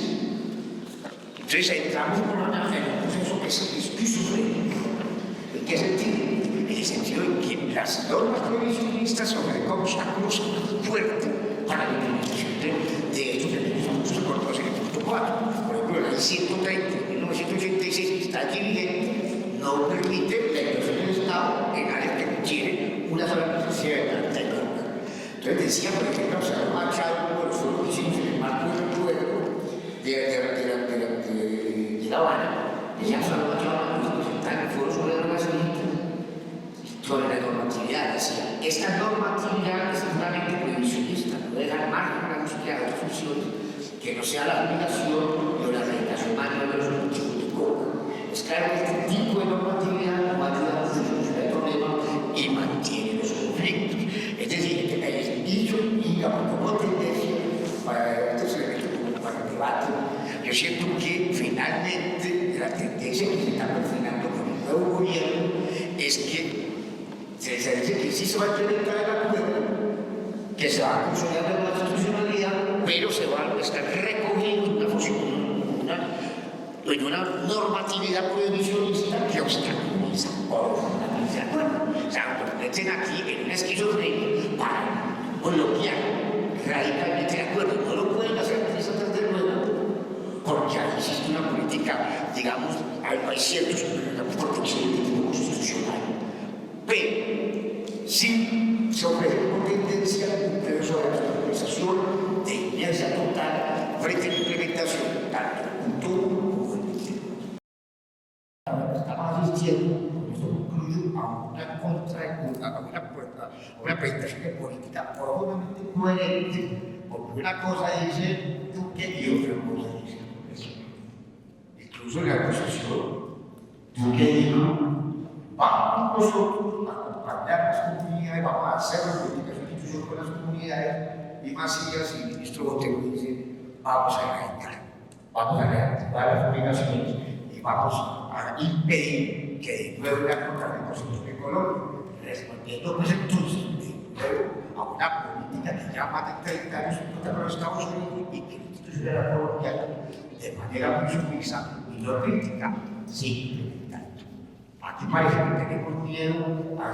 S4: Entonces entramos en un proceso que es esquizofrénico. ¿En qué sentido? En el sentido de que las normas prohibicionistas son como obstáculos fuertes para la implementación de estos derechos recordados en el punto 4. Por ejemplo, la ley 130 de 1986, que está aquí vigente, no permite la inversión del Estado en áreas que requieren una sola presencia de carácter económico. Entonces decía, por ejemplo, se ha marchado por los foros que hicimos en el marco del acuerdo de La Habana, decían se ha marchado por presentar el foro sobre drogas sobre la normatividad. Decía, esta normatividad es totalmente prohibicionista, no deja al margen para auxiliar otras funciones que no sea la obligación o la regulación manual de los cultivos de coca. Es claro que este tipo de normatividad no ayuda a solucionar el problema y mantiene los conflictos. Es decir, que hay dicho y como tendencia para estos elementos como para el debate. Yo siento que finalmente la tendencia que se está perfilando con el nuevo gobierno es que se dice que sí se va a implementar el acuerdo, que se va a consolidar la institucionalidad, pero se va a estar recogiendo una normatividad prohibicionista que obstaculiza ese acuerdo. O sea, nos meten aquí en una esquizofrenia para bloquear radicalmente el acuerdo. No lo pueden hacer precisamente de nuevo, porque ahí existe una política, digamos, hay ciertos protecciones de tipo constitucional. Pero sí se ofrece una tendencia sobre la organización de inercia total frente a la implementación, tanto el punto como el punto. Estamos asistiendo, esto concluyo, a una presentación de política profundamente coherente, porque una cosa dice Duque y otra cosa dice Congreso. Incluso en la acusación, Duque dijo, vamos nosotros a acompañar a las comunidades, vamos a hacer la política de institución con las comunidades, y Macías y el ministro Botero dicen, vamos a erradicar, vamos a reactivar las obligaciones y vamos a impedir que de nuevo la contaminación económica, respondiendo pues entonces de nuevo a una política que ya más de 30 años contra los Estados Unidos y que la institucionalidad colombiana de manera muy sumisa y no crítica sigue implementando. Aquí parece que tenemos miedo a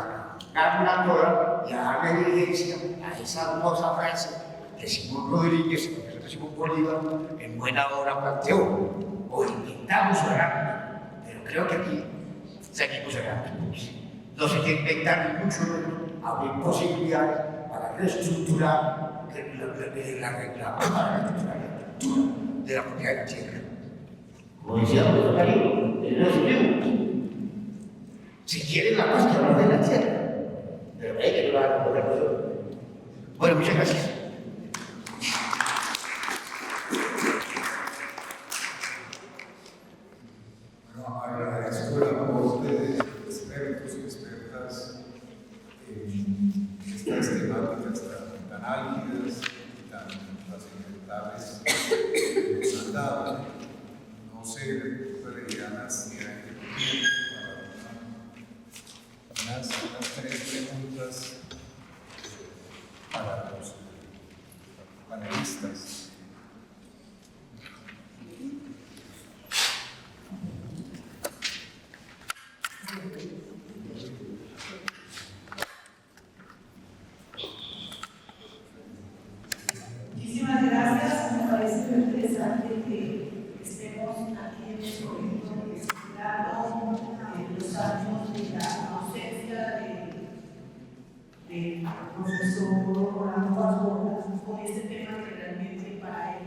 S4: dar una torre y a darle evidencia a esa hermosa frase que Simón Rodríguez, el profesor Simón Bolívar, en buena hora planteó: o inventamos o erramos. Pero creo que aquí seguimos errando. No se quiere inventar mucho, abrir posibilidades para reestructurar la de la propiedad de la tierra. Como decía el profesor Darío, el resumen. Si quieren la paz, que hablar de la tierra. Pero hay que hablar con la persona. Bueno, muchas gracias.
S2: Bueno, agradezco la voz de expertos y expertas en estas temáticas tan álgidas y tan trascendentales
S5: profesor Orlando Basborda con este tema que realmente para él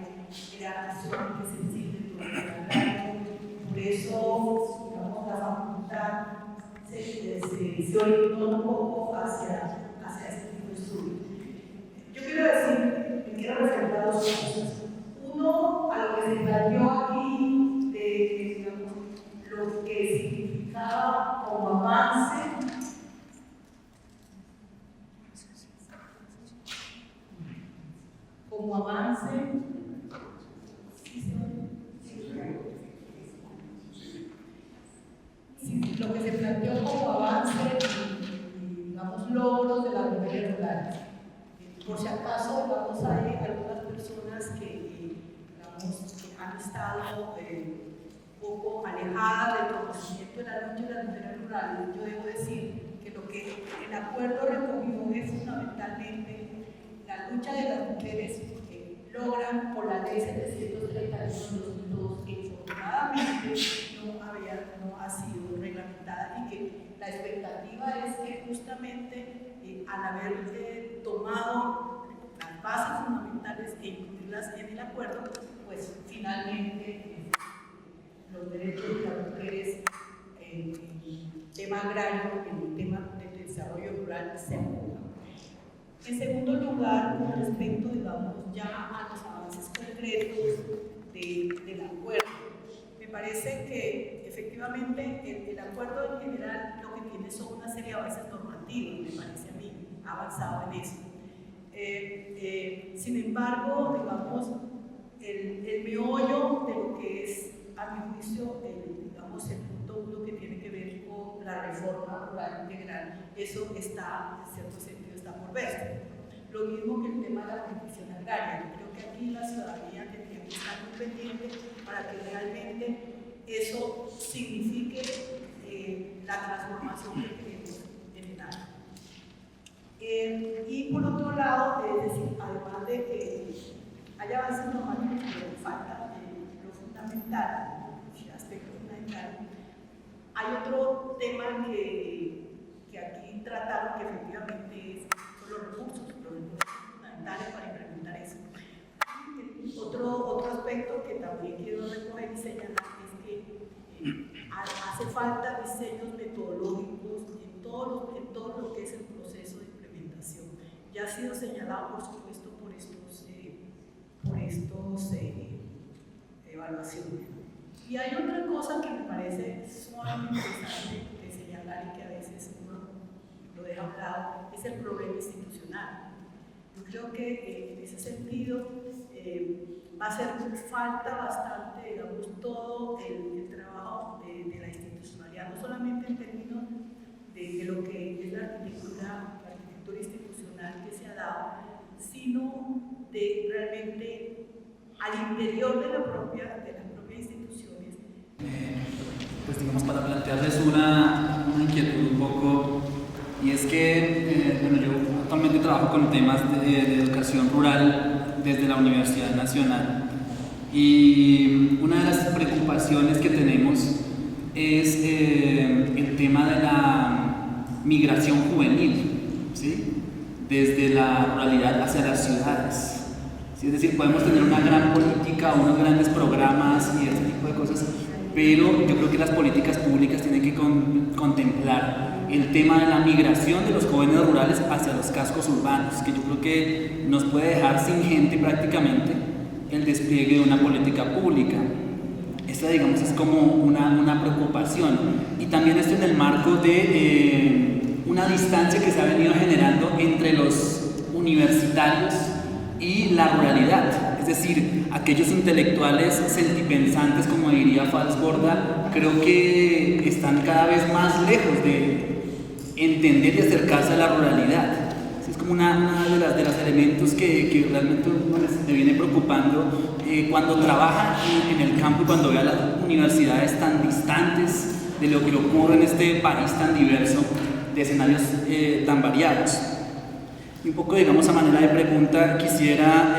S5: era sumamente sensible durante el año. Por eso, digamos, la facultad se orientó un poco hacia este tipo de estudio. Yo quiero decir, me quiero referir a dos cosas. Uno, a lo que se planteó aquí de, digamos, lo que significaba como avance lo que se planteó como avance y digamos, logros de las mujeres rurales. Por si acaso, digamos, hay algunas personas que, digamos, que han estado un poco alejadas del conocimiento de la lucha de las mujeres rurales. Yo debo decir que lo que el acuerdo recogió es fundamentalmente la lucha de las mujeres que logran por la ley 731/2002, que infortunadamente no ha sido reglamentada y que la expectativa es que justamente al haber tomado las bases fundamentales e incluirlas en el acuerdo, pues finalmente los derechos de las mujeres en el tema agrario, en el tema del desarrollo rural se cumplan. En segundo lugar, con respecto, digamos, ya a los avances concretos del acuerdo, me parece que efectivamente el acuerdo en general lo que tiene son una serie de avances normativos, me parece a mí, ha avanzado en eso. Sin embargo, digamos, el meollo de lo que es, a mi juicio, digamos, el punto 1 que tiene que ver con la reforma rural integral, eso está, en cierto sentido, está por ver. Lo mismo que el tema de la jurisdicción agraria. Yo creo que aquí la ciudadanía tendría que estar muy pendiente para que realmente eso signifique la transformación que queremos generar. Y por otro lado, es decir, además de que haya avances normativos, pero falta lo fundamental, el aspecto fundamental, hay otro tema que aquí trataron que efectivamente son los recursos fundamentales para implementar eso. Otro aspecto que también quiero recoger y señalar es que hace falta diseños metodológicos en todo lo que es el proceso de implementación. Ya ha sido señalado, por supuesto, por estos evaluaciones. Y hay otra cosa que me parece sumamente interesante de señalar y que a veces uno lo deja a un lado, es el problema institucional. Yo creo que en ese sentido va a hacer falta bastante, digamos, todo el trabajo de la institucionalidad, no solamente en términos de lo que es la arquitectura institucional que se ha dado, sino de realmente al interior de las propias instituciones.
S6: Pues digamos, para plantearles una inquietud un poco, y es que bueno, yo actualmente trabajo con temas de educación rural desde la Universidad Nacional, y una de las preocupaciones que tenemos es el tema de la migración juvenil, ¿sí? Desde la ruralidad hacia las ciudades. ¿Sí? Es decir, podemos tener una gran política, unos grandes programas y este tipo de cosas, pero yo creo que las políticas públicas tienen que contemplar el tema de la migración de los jóvenes rurales hacia los cascos urbanos, que yo creo que nos puede dejar sin gente prácticamente el despliegue de una política pública. Esta, digamos, es como una preocupación, y también esto en el marco de una distancia que se ha venido generando entre los universitarios y la ruralidad, es decir, aquellos intelectuales sentipensantes, como diría Falsborda, creo que están cada vez más lejos de entender y acercarse a la ruralidad. Es como una de los elementos que realmente uno le viene preocupando cuando trabaja en el campo y cuando ve a las universidades tan distantes de lo que ocurre en este país tan diverso, de escenarios tan variados. Y un poco, digamos, a manera de pregunta, quisiera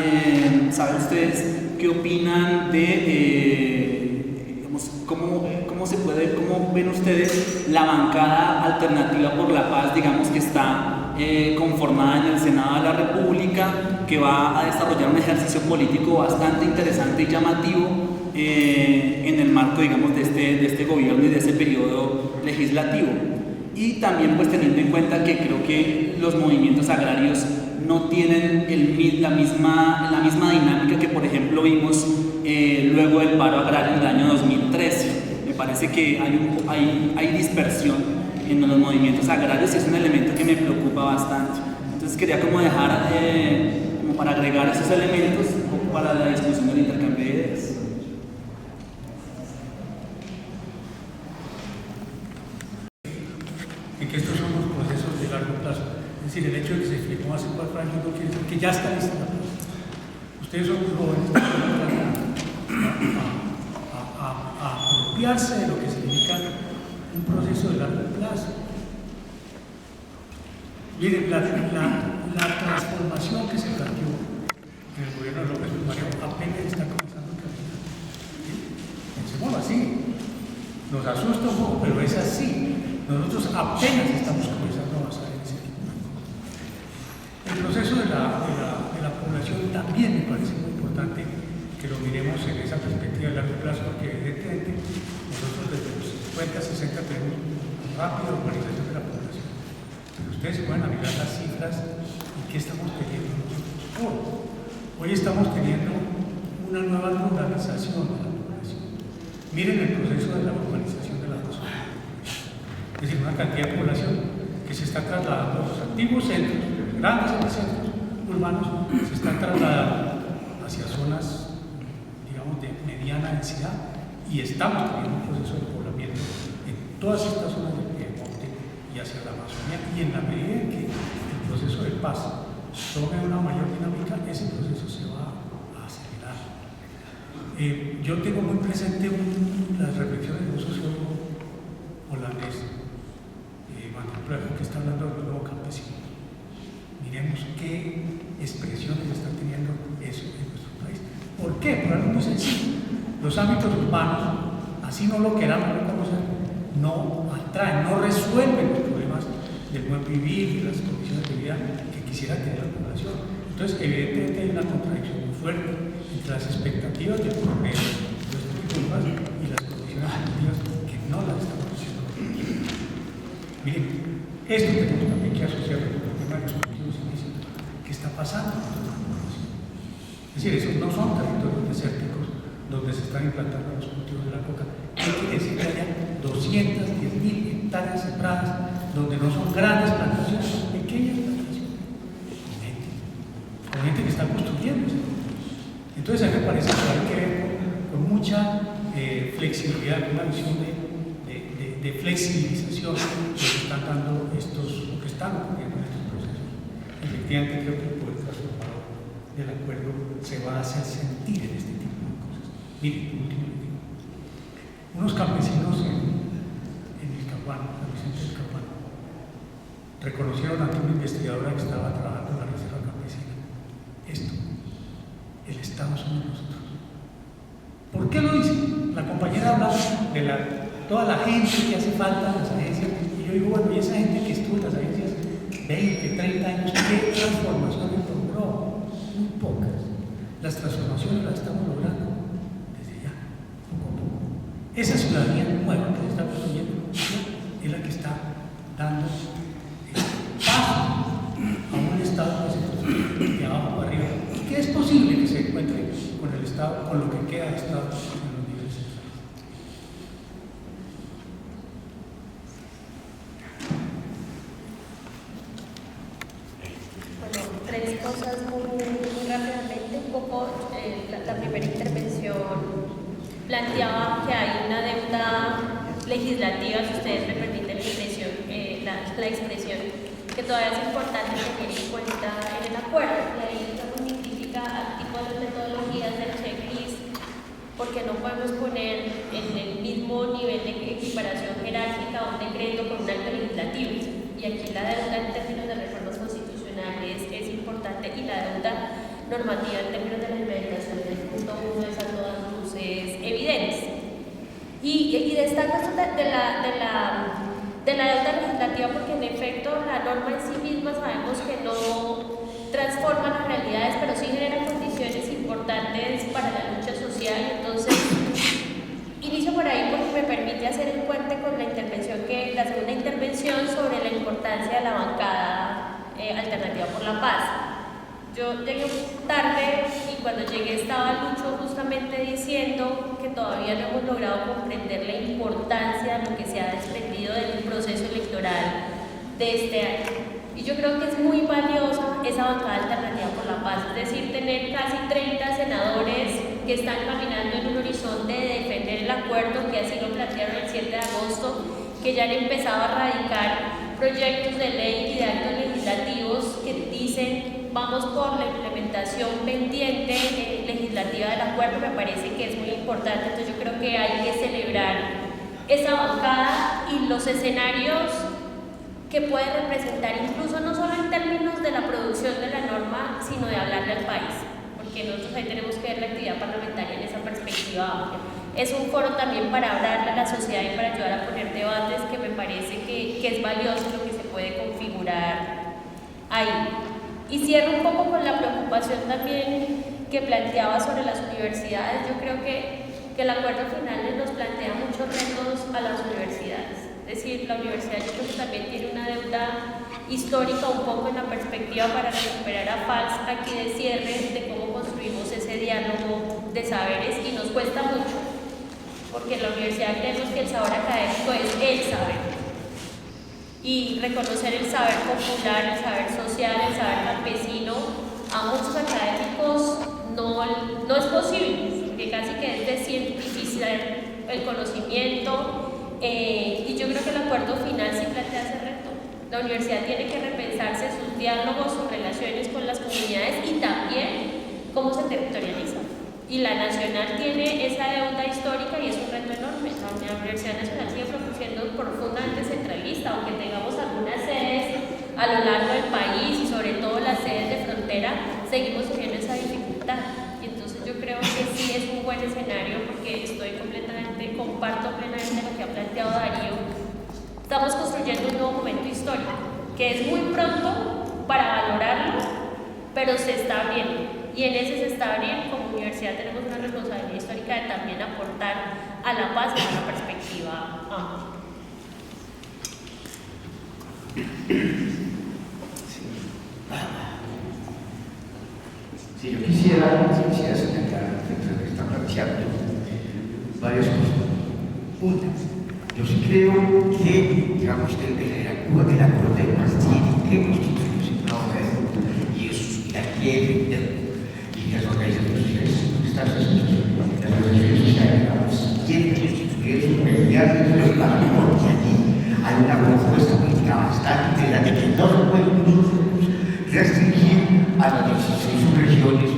S6: saber ustedes qué opinan de, digamos, cómo ven ustedes la bancada Alternativa por la Paz, digamos que está conformada en el Senado de la República, que va a desarrollar un ejercicio político bastante interesante y llamativo en el marco, digamos, de este gobierno y de ese periodo legislativo. Y también pues teniendo en cuenta que creo que los movimientos agrarios no tienen la misma dinámica que por ejemplo vimos luego del paro agrario en el año 2013. Me parece que hay dispersión en los movimientos agrarios y es un elemento que me preocupa bastante. Entonces quería como dejar, como para agregar esos elementos un poco para la discusión del intercambio de ideas.
S1: En que estos son los procesos de largo plazo. Es decir, el hecho de que se firmó hace 4 años no quiere decir que ya está lista la plaza. Ustedes son muy jóvenes, a apropiarse de lo que significa un proceso de largo plazo. Miren, la transformación que se planteó en el gobierno de López Mario apenas está comenzando a caminar. ¿Sí? Pensémoslo así. Nos asusta un poco, pero es así. Nosotros apenas estamos comenzando a avanzar en ese tipo de cosas. El proceso de la población también me parece muy importante que lo miremos en esa perspectiva de largo plazo, porque evidentemente nosotros desde los 50, 60 tenemos una rápida urbanización de la población. Pero ustedes se pueden mirar las cifras y qué estamos teniendo nosotros hoy. Estamos teniendo una nueva ruralización de la población. Miren el proceso de la urbanización de las dos zonas. Es decir, una cantidad de población que se está trasladando a los antiguos centros, grandes centros urbanos, se están trasladando hacia zonas, digamos, de mediana densidad, y estamos teniendo un proceso de poblamiento en todas estas zonas del Piedemonte y hacia la Amazonía, y en la medida en que el proceso de paz tome una mayor dinámica, ese proceso se va a acelerar. Yo tengo muy presente las reflexiones de un sociólogo holandés, que está hablando del nuevo campesino. Miremos qué expresiones está teniendo eso en nuestro país. ¿Por qué? Por algo muy sencillo. Los ámbitos urbanos, así no lo queramos reconocer, no atraen, no resuelven los problemas del buen vivir y las condiciones de vida que quisiera tener la población. Entonces, evidentemente hay una contradicción muy fuerte entre las expectativas del promedio de los urbanos y las condiciones objetivas que no las estamos haciendo. Miren, esto tenemos también que asociarlo con el tema de los cultivos ilícitos. ¿Qué está pasando con la población? Es decir, esos no son territorios desérticos donde se están implantando los cultivos de la coca. ¿Qué quiere decir que haya 210.000 hectáreas sembradas donde no son grandes plantaciones, son pequeñas plantaciones? Con gente que está construyendo. Entonces, a mí me parece que hay que ver con mucha flexibilidad, con una visión de flexibilización que están dando lo que están ocurriendo en estos procesos. Efectivamente, creo que el poder transformador del acuerdo se va a hacer sentir en este tipo de cosas. Miren, por último, unos campesinos en el Capuán, en la Vicente del Capuán, reconocieron ante una investigadora que estaba trabajando en la reserva campesina esto: el Estado somos nosotros. ¿Por qué lo dicen? La compañera habla de toda la gente que hace falta en las agencias, y yo digo, bueno, y esa gente que estuvo en las agencias 20, 30 años, ¿qué transformaciones logró? Muy pocas. Las transformaciones las estamos logrando desde ya, poco a poco. Esa ciudadanía nueva que se está construyendo es la que está dando paso a un Estado que se construye de abajo para arriba, y que es posible que se encuentre con el Estado, con lo que queda de Estado en los niveles centrales.
S3: Tres cosas muy rápidamente. Un poco, la primera intervención planteaba que hay una deuda legislativa, si ustedes me permiten la expresión, que todavía es importante tener en cuenta en el acuerdo. Y ahí estamos significa tipo de metodologías del checklist, porque no podemos poner en el mismo nivel de equiparación jerárquica un decreto con un acto legislativo. Y aquí la deuda en términos de reformas constitucionales es importante, y la deuda normativa en términos de la implementación del punto 1 es a todas luces evidente. Y destaco esto de la deuda legislativa porque en efecto la norma en sí misma sabemos que no transforma las realidades, pero sí genera condiciones importantes para la lucha social. Entonces, inicio por ahí porque me permite hacer el puente con la segunda intervención sobre la importancia de la bancada alternativa por la paz. Yo llegué tarde y cuando llegué estaba Lucho justamente diciendo que todavía no hemos logrado comprender la importancia de lo que se ha desprendido del proceso electoral de este año. Y yo creo que es muy valiosa esa bancada alternativa por la paz, es decir, tener casi 30 senadores que están caminando en un horizonte de defender el acuerdo, que así lo plantearon el 7 de agosto, que ya han empezado a radicar proyectos de ley y de actos legislativos que dicen vamos por la implementación pendiente legislativa del acuerdo. Me parece que es muy importante, entonces yo creo que hay que celebrar esa bancada y los escenarios que puede representar, incluso no solo en términos de la producción de la norma, sino de hablarle al país, porque nosotros ahí tenemos que ver la actividad parlamentaria en esa perspectiva amplia. Es un foro también para hablarle a la sociedad y para ayudar a poner debates que me parece que es valioso lo que se puede configurar ahí. Y cierro un poco con la preocupación también que planteaba sobre las universidades. Yo creo que el acuerdo final nos plantea muchos retos a las universidades. Es decir, la universidad yo creo que también tiene una deuda histórica un poco en la perspectiva para recuperar a FALS aquí de cierre de cómo construimos ese diálogo de saberes, y nos cuesta mucho, porque en la universidad creemos que el saber académico es el saber, y reconocer el saber popular, el saber social, el saber campesino, a muchos académicos no es posible, porque casi que es de cientificar el conocimiento. Y yo creo que el acuerdo final sí plantea ese reto. La universidad tiene que repensarse sus diálogos, sus relaciones con las comunidades y también cómo se territorializa. Y la nacional tiene esa deuda histórica y es un reto enorme. La Universidad Nacional sigue siendo profundamente centralista, aunque tengamos algunas sedes a lo largo del país y sobre todo las sedes de frontera, seguimos teniendo esa dificultad. Y entonces yo creo que sí es un buen escenario, porque comparto plenamente lo que ha planteado Darío. Estamos construyendo un nuevo momento histórico, que es muy pronto para valorarlo, pero se está abriendo. Y en ese se está abriendo, como universidad tenemos una responsabilidad histórica de también aportar a la paz y a una perspectiva amplia.
S4: Sí, yo quisiera señalar, dentro de lo que está planteando, varias cosas. Una, yo sí creo que, digamos, el acuerdo de paz tiene que constituirse una obra y eso hay que defender. Y las organizaciones sociales, las organizaciones sociales, tienen que constituir su realidad de los barrios, porque allí hay una propuesta política bastante grande que no se puede restringir a las 16 subregiones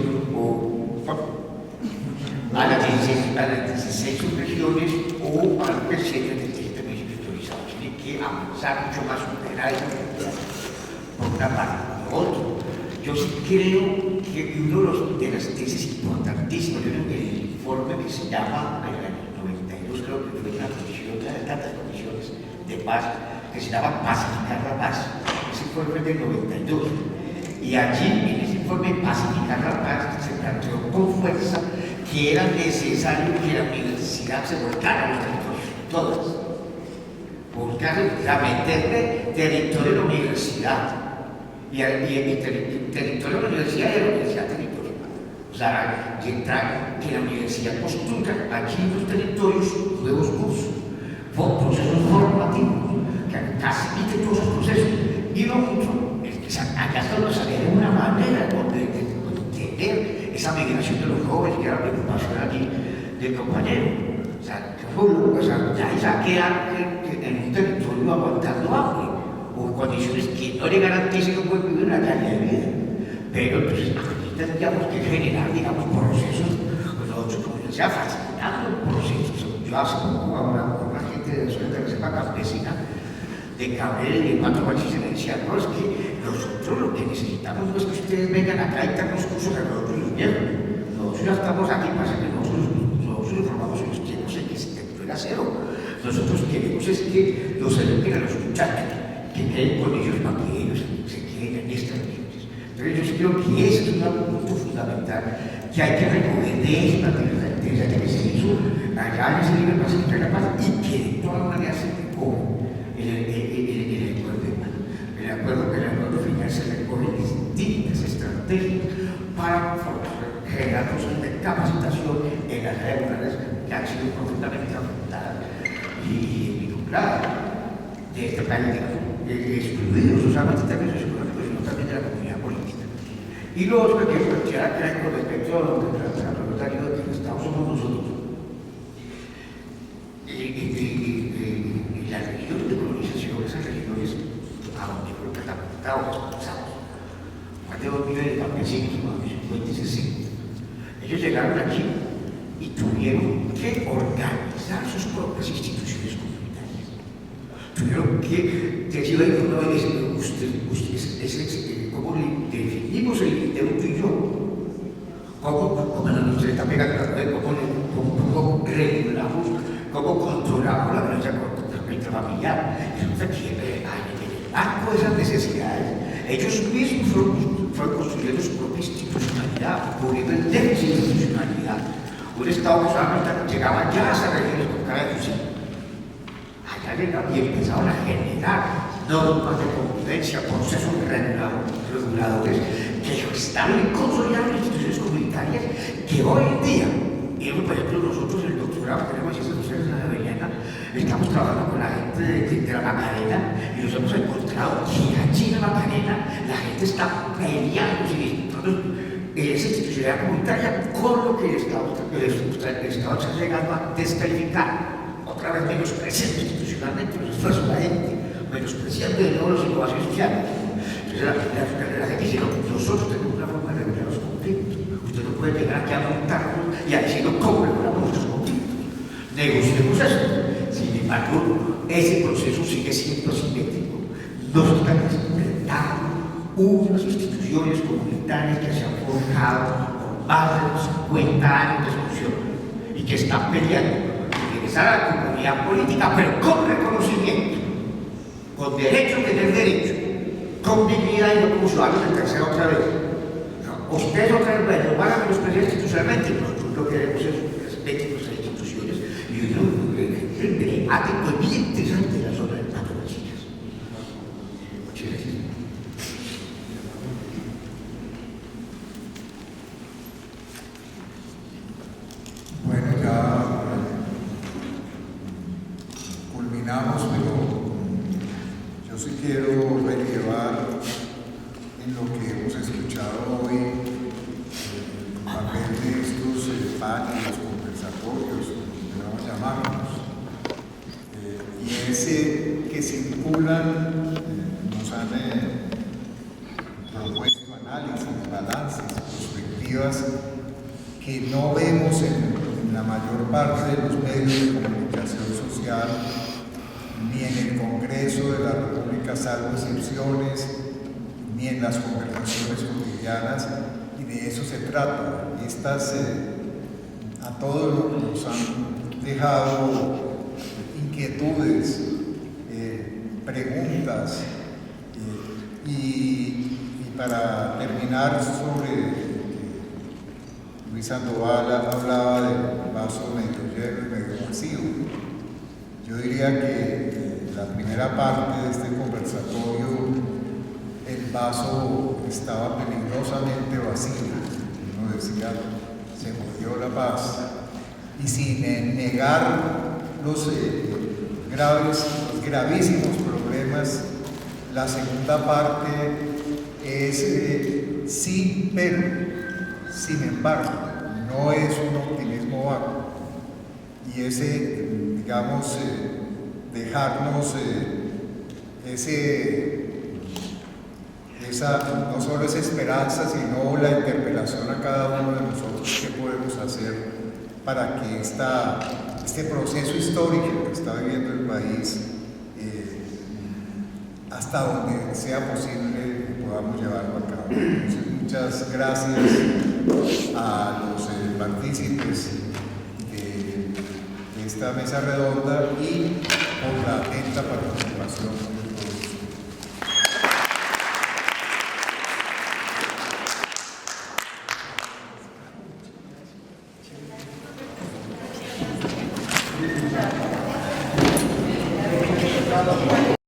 S4: a las 16 subregiones o al presidente del territorio municipal. Tiene que avanzar mucho más, superar por una parte. Por otro, yo sí creo que una de las tesis importantísimas del informe que se llama, en el año 92, creo que fue una comisión, una de tantas comisiones de paz, que se llama Pacificar la Paz. Ese informe del 92. Y allí, en ese informe Pacificar la Paz, se planteó con fuerza que era necesario que la universidad se volcara a los territorios, todas. Volcarse, meterle territorio a la universidad. Y el territorio de la universidad y la universidad territorial. O sea, que la universidad construya aquí en los territorios nuevos cursos, procesos formativos, que faciliten todos esos procesos. Y lo otro es que acá estamos saliendo de una manera de entender esa migración de los jóvenes, que era la preocupación allí del compañero. O sea, ya quedan en un territorio aguantando hambre, o condiciones que no le garanticen un buen vivir, una calidad de vida. Pero entonces, aquí tendríamos que generar, digamos, procesos, nosotros como decía, facilitando procesos. Yo hace poco a una gente de la reserva campesina de Cabrera y de Cuatro Guachis le decían, no, es que nosotros lo que necesitamos no es que ustedes vengan acá y tengan los cursos a nosotros los viejos. Nosotros ya estamos aquí, pasa que nosotros formamos en los tiempos en que se tendrá casero. Nosotros queremos es que los eduquen a los muchachos, que queden con ellos para que ellos se queden en estas religiones. Entonces yo sí creo que ese es un punto fundamental que hay que recoger de esta tendencia que se hizo allá en ese libro Paz y la Paz y que de todas maneras se recoge el acuerdo final se recogen distintas estrategias para generar procesos de capacitación en las áreas rurales que han sido profundamente afectadas y vinculadas de este país, excluidos no solamente también socioeconómicos, sino también de la comunidad política. Y lo otro que quiero plantear con respecto a la pregunta de que estamos somos nosotros. Las regiones de colonización, esas regiones a donde fueron catapultados, expulsados, más de 2 millones de campesinos, más de 50 y 60. Ellos llegaron aquí y tuvieron que organizar sus propias instituciones comunitarias. Tuvieron que decir, ¿cómo definimos el interno y yo? ¿Cómo nos está pegando? ¿Cómo regulamos? ¿Cómo controlamos la violencia intrafamiliar? Resulta que en el marco de esas necesidades, ellos mismos fueron construyendo su propia institucionalidad, cubriendo el déficit de institucionalidad. Un Estado que llegaba ya a esas regiones con cara de fusil. Allá llegaban y empezaron a generar normas de convivencia, procesos reguladores que están consolidados en instituciones comunitarias que hoy en día, por ejemplo, nosotros en el doctorado que tenemos ciencias sociales en la Javeriana, estamos trabajando con la gente de la Macarena y nos hemos encontrado que allí en la Macarena la gente está peleando esa institucionalidad comunitaria con lo que el Estado está llegando a descalificar. Otra vez menospreciando institucionalmente los esfuerzos de la gente, menospreciando de nuevo las innovaciones sociales. Entonces la gente dice, no, nosotros tenemos una forma de regular los conflictos. Usted no puede llegar aquí a montarnos y a decirnos cómo regulamos nuestros conflictos. Negociemos eso. Sin embargo, ese proceso sigue siendo asimétrico. No se están implementando unas instituciones comunitarias que se han forjado con más de 50 años de discusión y que están peleando ingresar a la comunidad política, pero con reconocimiento, con derecho a tener derecho, con dignidad y no como ciudadanos de tercera otra vez. No, ustedes otra vez nos van a menospreciar institucionalmente, nosotros lo que queremos es respeto a nuestras instituciones y un debate muy interesante en la zona del Pato de Chillas. Muchas gracias.
S2: Bueno, ya culminamos, pero yo sí quiero relevar en lo que hemos escuchado hoy el papel de estos paneles, conversatorios, como vamos a llamarlos, y ese que circulan, nos han propuesto análisis, balances, perspectivas que no vemos en la mayor parte de los medios de comunicación social, ni en el Congreso de la República, salvo excepciones, ni en las conversaciones cotidianas, y de eso se trata. Estas a todos nos han dejado inquietudes, preguntas, y para terminar sobre Luis Sandoval hablaba del vaso medio lleno y medio vacío. Yo diría que la primera parte de este conversatorio, el vaso estaba peligrosamente vacío. Uno decía, se jodió la paz. Y sin negar los gravísimos problemas, la segunda parte es sí, pero. Sin embargo, no es un optimismo vago, y ese, digamos, dejarnos no solo esa esperanza, sino la interpelación a cada uno de nosotros, qué podemos hacer para que este proceso histórico que está viviendo el país, hasta donde sea posible, podamos llevarlo a cabo. Entonces, muchas gracias a los partícipes de esta mesa redonda y por la atenta participación de todos.